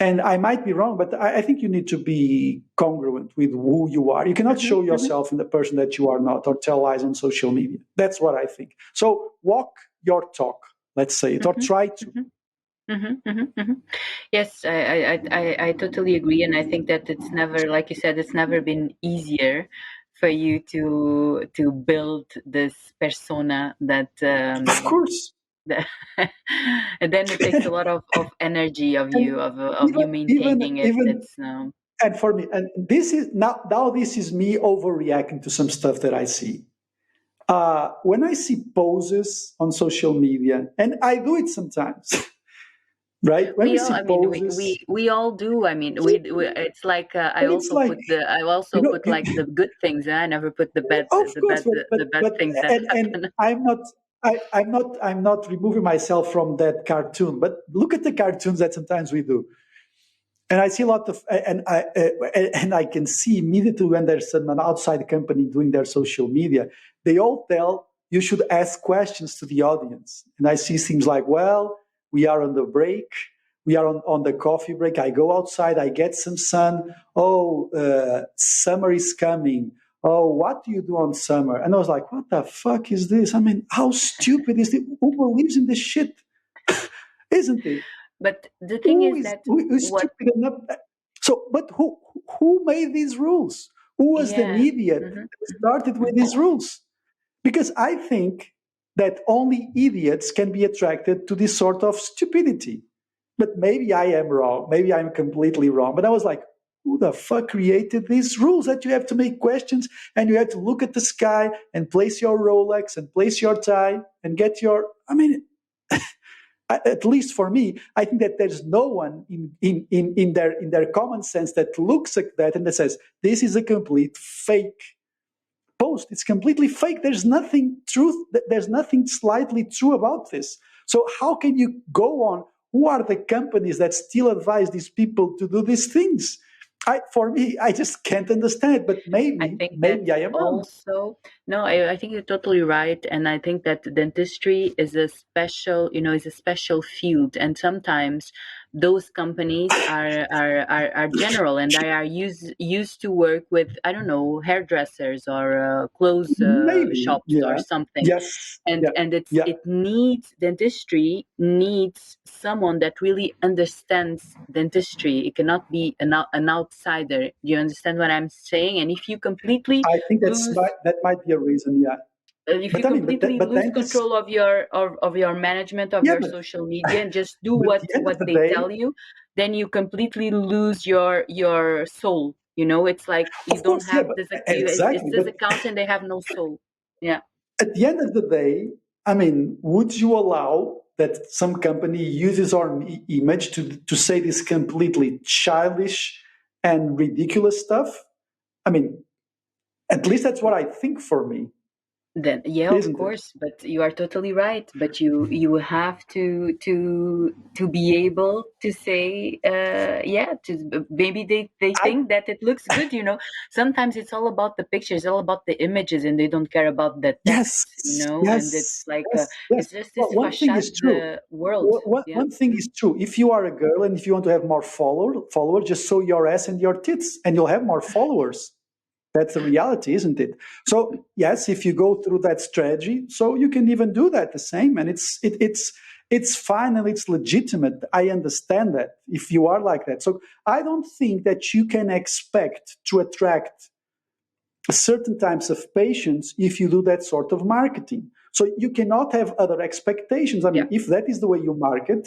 And I might be wrong, but I think you need to be congruent with who you are. You cannot show yourself in the person that you are not, or tell lies on social media. That's what I think. So walk your talk, let's say it, or try to. Yes, I totally agree, and I think that it's never, like you said, it's never been easier for you to build this persona that Of course. that and then it takes a lot of energy of And you of you maintaining it. even It's and for me, and this is now this is me overreacting to some stuff that I see. When I see poses on social media, and I do it sometimes, right? When we we all, see I mean, poses, we all do. I mean, we it's like but it's like, I also put you, like the good things. I never put of course, the bad things that and happen. I'm not removing myself from that cartoon, but look at the cartoons that sometimes we do. And I see a lot of, and I can see immediately when there's an outside company doing their social media, they all tell you should ask questions to the audience. And I see things like, well, we are on the break, we are on the coffee break. I go outside, I get some sun. Oh, summer is coming. Oh, what do you do on summer? And I was like, what the fuck is this? I mean, how stupid is it? Who believes in this shit? Isn't it? But the thing is that Who is what stupid enough? So, but who made these rules? Who was the yeah. idiot that started with these rules? Because I think that only idiots can be attracted to this sort of stupidity. But maybe I am wrong. Maybe I'm completely wrong. But I was like, who the fuck created these rules that you have to make questions and you have to look at the sky and place your Rolex and place your tie and get your. I mean, at least for me, I think that there's no one in their common sense that looks at that and that says, this is a complete fake post. It's completely fake. There's nothing truth. There's nothing slightly true about this. So how can you go on? Who are the companies that still advise these people to do these things? For me, I just can't understand. But I think that maybe I am wrong. also, no, I think you're totally right. And I think that dentistry is a special, is a special field. And sometimes those companies are general and they are used to work with, I don't know, hairdressers or clothes Maybe, shops or yeah, something. yes, And yeah, it's yeah. it needs dentistry needs someone that really understands dentistry. It cannot be an outsider. You understand what I'm saying? And I think lose that might be a reason, yeah. if you But I mean, completely but lose dentists, control of your management of yeah, your social media and just do but at the end of what the they day, tell you, then you completely lose your soul. It's like you of don't course, yeah, have but it's exactly. this But account and they have no soul. Yeah. at the end of the day, I mean, would you allow that some company uses our image to say this completely childish and ridiculous stuff? I mean, at least that's what I think for me, Then yeah, of isn't it? course, but you are totally right. But you have to be able to say yeah. Maybe they I think that it looks good. Sometimes it's all about the pictures, all about the images, and they don't care about the yes, text. And it's yes, like yes. it's just this Well, one thing is facade true. world. Yeah. One thing is true. If you are a girl and if you want to have more followers, just show your ass and your tits, and you'll have more followers. That's the reality, isn't it? So yes, if you go through that strategy, so you can even do that the same, and it's fine and it's legitimate. I understand that if you are like that. So I don't think that you can expect to attract certain types of patients if you do that sort of marketing. So you cannot have other expectations. I Yeah. mean, if that is the way you market,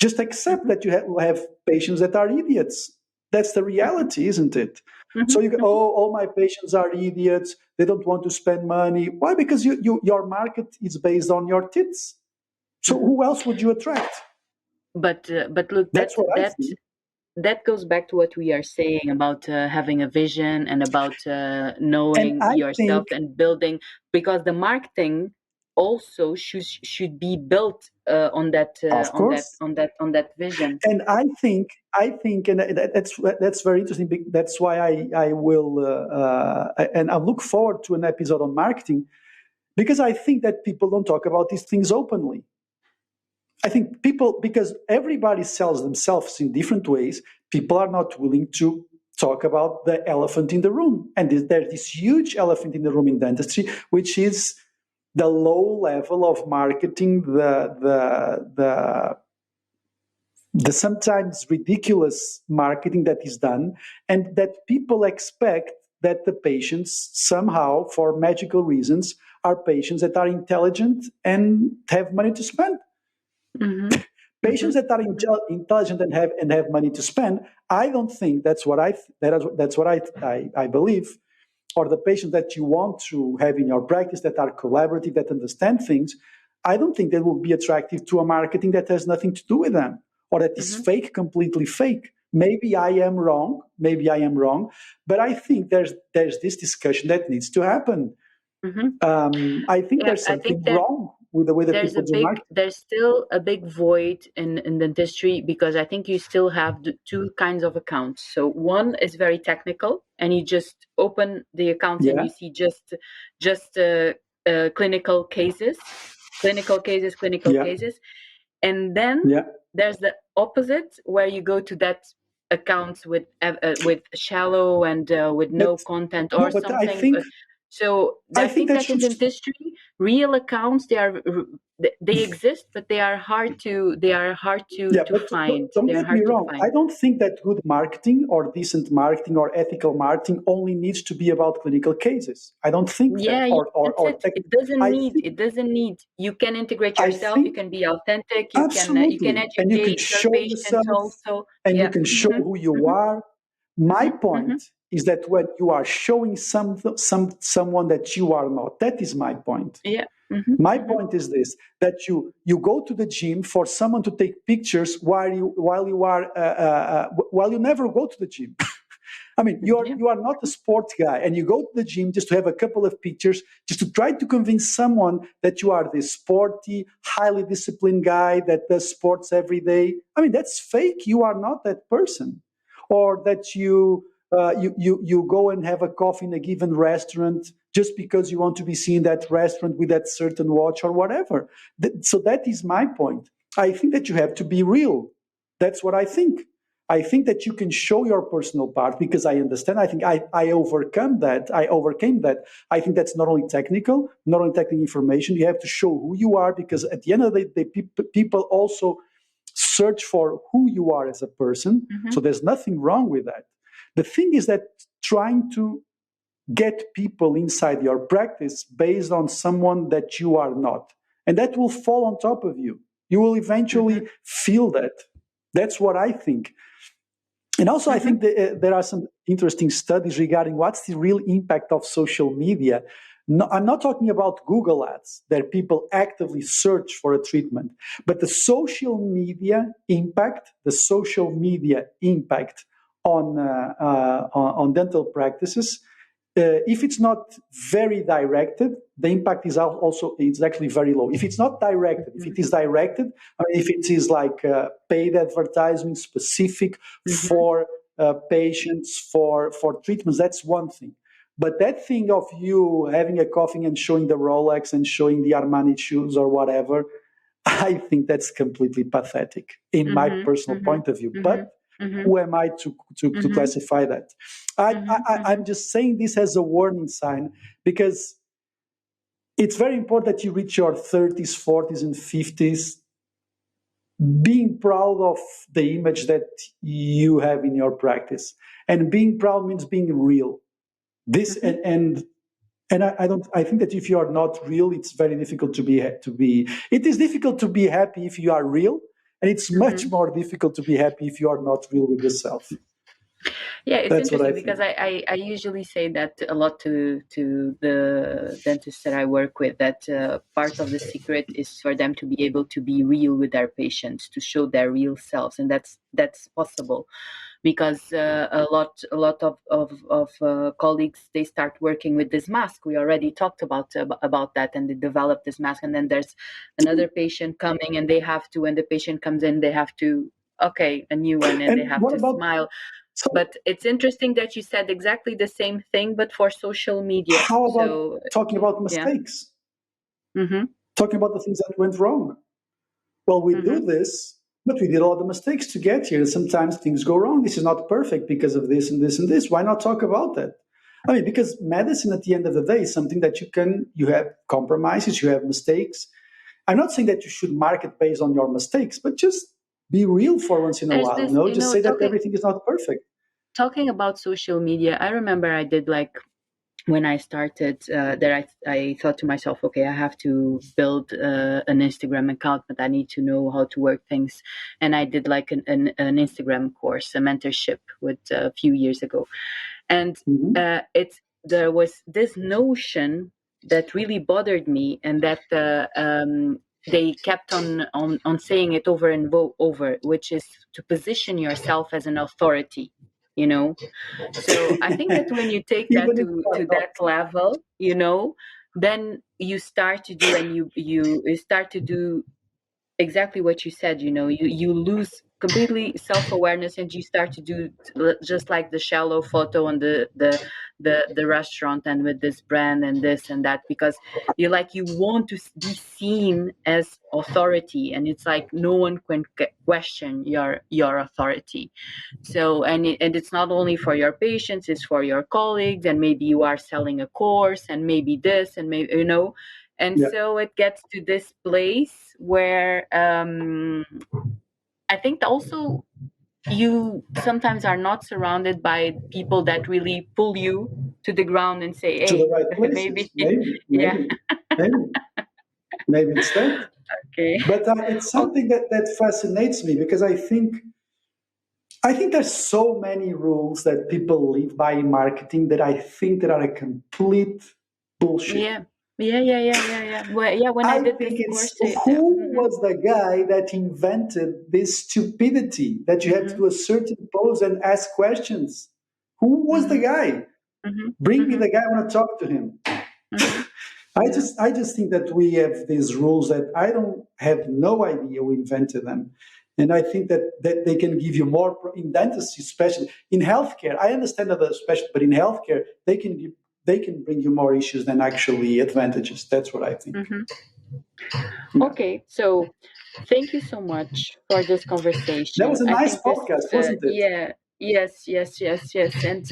just accept that you will have patients that are idiots. That's the reality, isn't it? So you go, oh, all my patients are idiots. They don't want to spend money. Why? Because your market is based on your tits. So who else would you attract? But look, That's what I think. that goes back to what we are saying about having a vision and about And knowing I yourself think, and building, because the marketing also should be built on that of course, on that vision. and I think, and that's very interesting. That's why I will, and I look forward to an episode on marketing because I think that people don't talk about these things openly. I think people, because everybody sells themselves in different ways, people are not willing to talk about the elephant in the room. And there's this huge elephant in the room in dentistry, which is the low level of marketing, the sometimes ridiculous marketing that is done, and that people expect that the patients somehow, for magical reasons, are patients that are intelligent and have money to spend. Mm-hmm. Patients that are intelligent and have money to spend, I don't think that's what I believe, or the patients that you want to have in your practice that are collaborative, that understand things. I don't think that will be attractive to a marketing that has nothing to do with them, or that is fake, completely fake. Maybe I am wrong, but I think there's this discussion that needs to happen. I think there's something wrong with the way that people do marketing. There's still a big void in dentistry, because I think you still have the two kinds of accounts. So one is very technical, and you just open the accounts and you see just clinical cases, and then there's the opposite, where you go to that accounts with shallow and with no content or something. So I think that in dentistry, real accounts, they exist, but they are hard to find. Don't get me wrong. I don't think that good marketing or decent marketing or ethical marketing only needs to be about clinical cases. I don't think that. It doesn't need. You can integrate yourself. You can be authentic. You can educate and you can show your patients yourself, also, and you can show who you are. My point is that when you are showing someone that you are not, that is my point. My point is this: that you go to the gym for someone to take pictures while you never go to the gym. I mean, you are not a sports guy, and you go to the gym just to have a couple of pictures, just to try to convince someone that you are this sporty, highly disciplined guy that does sports every day. I mean, that's fake. You are not that person. Or that you go and have a coffee in a given restaurant just because you want to be seen in that restaurant with that certain watch or whatever. So that is my point. I think that you have to be real. That's what I think. I think that you can show your personal part, because I understand. I think I overcame that. I think that's not only technical information. You have to show who you are, because at the end of the day, people also search for who you are as a person. So there's nothing wrong with that. The thing is that trying to get people inside your practice based on someone that you are not, and that will fall on top of you. You will eventually feel that. That's what I think. And also, I think there are some interesting studies regarding what's the real impact of social media. No, I'm not talking about Google ads that people actively search for a treatment, but the social media impact on dental practices. If it's not very directed, the impact is actually very low. If it's not directed, if it is directed, if it is like paid advertising specific for patients for treatments, that's one thing. But that thing of you having a coffee and showing the Rolex and showing the Armani shoes or whatever, I think that's completely pathetic in my personal point of view. But who am I to classify that? I'm just saying this as a warning sign, because it's very important that you reach your 30s, 40s, and 50s being proud of the image that you have in your practice. And being proud means being real. This and I think that if you are not real, it's very difficult to be. It is difficult to be happy if you are real, and it's much more difficult to be happy if you are not real with yourself. Yeah, it's interesting, because I usually say that a lot to the dentists that I work with, that part of the secret is for them to be able to be real with their patients, to show their real selves, and that's possible. Because a lot of colleagues, they start working with this mask. We already talked about that, and they develop this mask, and then there's another patient coming, and when the patient comes in, they have to a new one, and they have to smile. But it's interesting that you said exactly the same thing, but for social media. How about talking about mistakes? Talking about the things that went wrong. well, we do Mm-hmm. this, but we did all the mistakes to get here. Sometimes things go wrong. This is not perfect because of this and this and this. Why not talk about that? I mean, because medicine at the end of the day is something that you have compromises, you have mistakes. I'm not saying that you should market based on your mistakes, but just be real for once in a There's while. this, Just say that everything is not perfect. talking about social media. I remember I did like when I started there, I thought to myself, okay, I have to build an Instagram account, but I need to know how to work things. And I did like an Instagram course, a mentorship with a few years ago. And Mhm. there was this notion that really bothered me, and that they kept on saying it over and over, which is to position yourself as an authority, you know. So I think that when you take that Even if you are to not. that level, you know, then you start to do, and you start to do exactly what you said. You know, you lose completely self-awareness, and you start to do just like the shallow photo on the restaurant, and with this brand and this and that, because you want to be seen as authority, and it's like no one can question your authority. So, and it's not only for your patients, it's for your colleagues, and maybe you are selling a course, and maybe this, and maybe, you know. And Yeah. so it gets to this place where I think also you sometimes are not surrounded by people that really pull you to the ground and say, To the hey, right maybe, places. Maybe, yeah, maybe, maybe it's that. okay. But it's Oh, something that fascinates me because I think there's so many rules that people live by in marketing that I think that are a complete bullshit. yeah. Yeah. Well, yeah, when I I did think this it's course, who was the guy that invented this stupidity that you have to mhm, do a certain pose and ask questions? Who was the mhm, guy? mhm, Bring me mhm, the guy. I want to talk to him. mhm. I Yeah. just I just think that we have these rules that I don't have no idea who invented them. And I think that they can give you more in dentistry, especially in healthcare. I understand that especially, but in healthcare, they can bring you more issues than actually advantages. That's what I think. Mhm. Yeah. Okay, so thank you so much for this That conversation. was a I nice think this, podcast, wasn't it? yeah, yes. And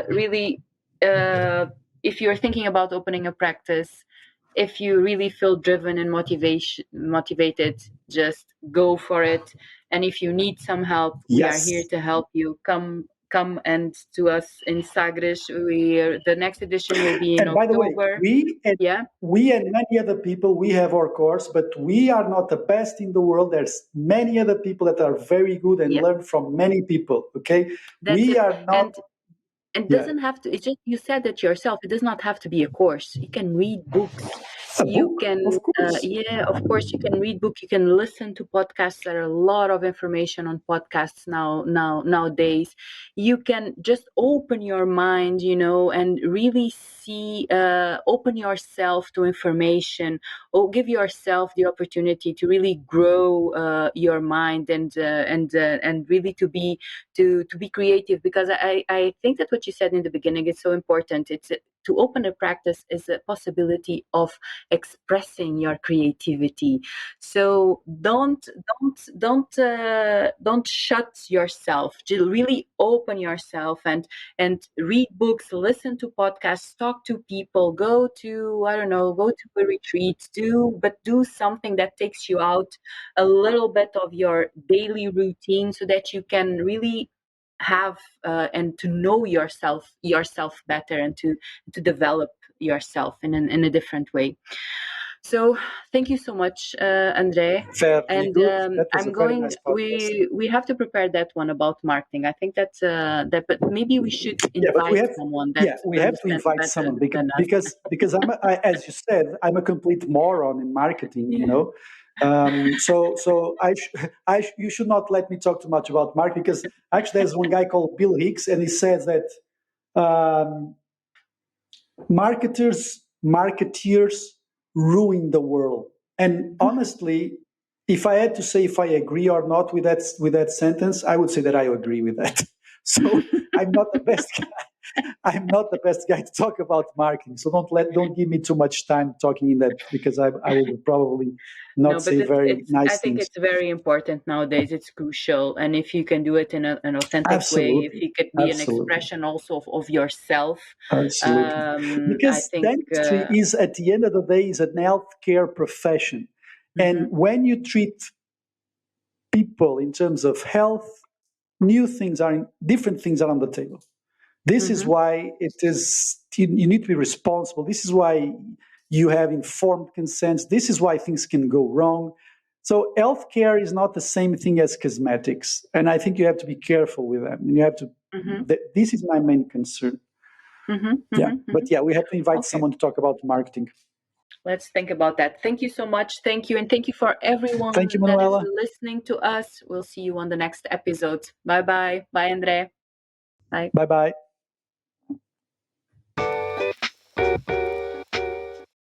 really, uh, if you're thinking about opening a practice, if you really feel driven and motivated, just go for it. And if you need some help, we are here Yes. to help you. Come and to us in Sagres. The next edition will be in And by the way, October. Yeah, we and many other people, we have our course, but we are not the best in the world. There's many other people that are very good and yeah, learn from many people. Okay, that's we it. are not. And it Yeah, doesn't have to, it's just, you said it yourself, it does not have to be a course. You can read books, a you book, can of course. yeah, of course, you can read book, you can listen to podcasts. There are a lot of information on podcasts nowadays. You can just open your mind, you know, and really see, open yourself to information, or give yourself the opportunity to really grow your mind, and really to be creative, because I think that what you said in the beginning is so important. It's to open a practice is a possibility of expressing your creativity. So don't shut yourself. To really open yourself, and read books, listen to podcasts, talk to people, go to, I don't know, go to a retreat, do something that takes you out a little bit of your daily routine, so that you can really have and to know yourself better, and to develop yourself in a different way. So thank you so much, Andre. Very And good. That was a I'm very going, nice podcast. we have to prepare that one about marketing. I think that's that, but maybe we should Yeah, but invite someone that we have to understands invite better someone than us. because as you said, I'm a complete moron in marketing. You Yeah. know, so you should not let me talk too much about marketing because actually there's one guy called Bill Hicks and he says that um, marketeers ruin the world. And honestly, if I had to say if I agree or not with that sentence, I would say that I agree with that. So I'm not the best guy. I'm not the best guy to talk about marketing, so don't give me too much time talking in that, because I will probably not No, but say very it's I nice think things. it's very important nowadays. It's crucial, and if you can do it in an authentic way, if Absolutely, you could be an absolutely, expression also of yourself, absolutely. I Because think. dentistry is, at the end of the day, is an healthcare profession, and Mhm, when you treat people in terms of health, different things are on the table. This is mhm, why you need to be responsible. This is why you have informed consents. This is why things can go wrong. So healthcare is not the same thing as cosmetics, and I think you have to be careful with that. And you have to. mhm, This is my main concern. mhm, Yeah, mhm, but mhm. yeah, we have to invite Okay, someone to talk about marketing. let's think about that. Thank you so much. Thank you, and thank you for Thank you, everyone that is Manuela. listening to us. We'll see you on the next episode. Bye bye. Bye, Andre. Bye. Bye bye.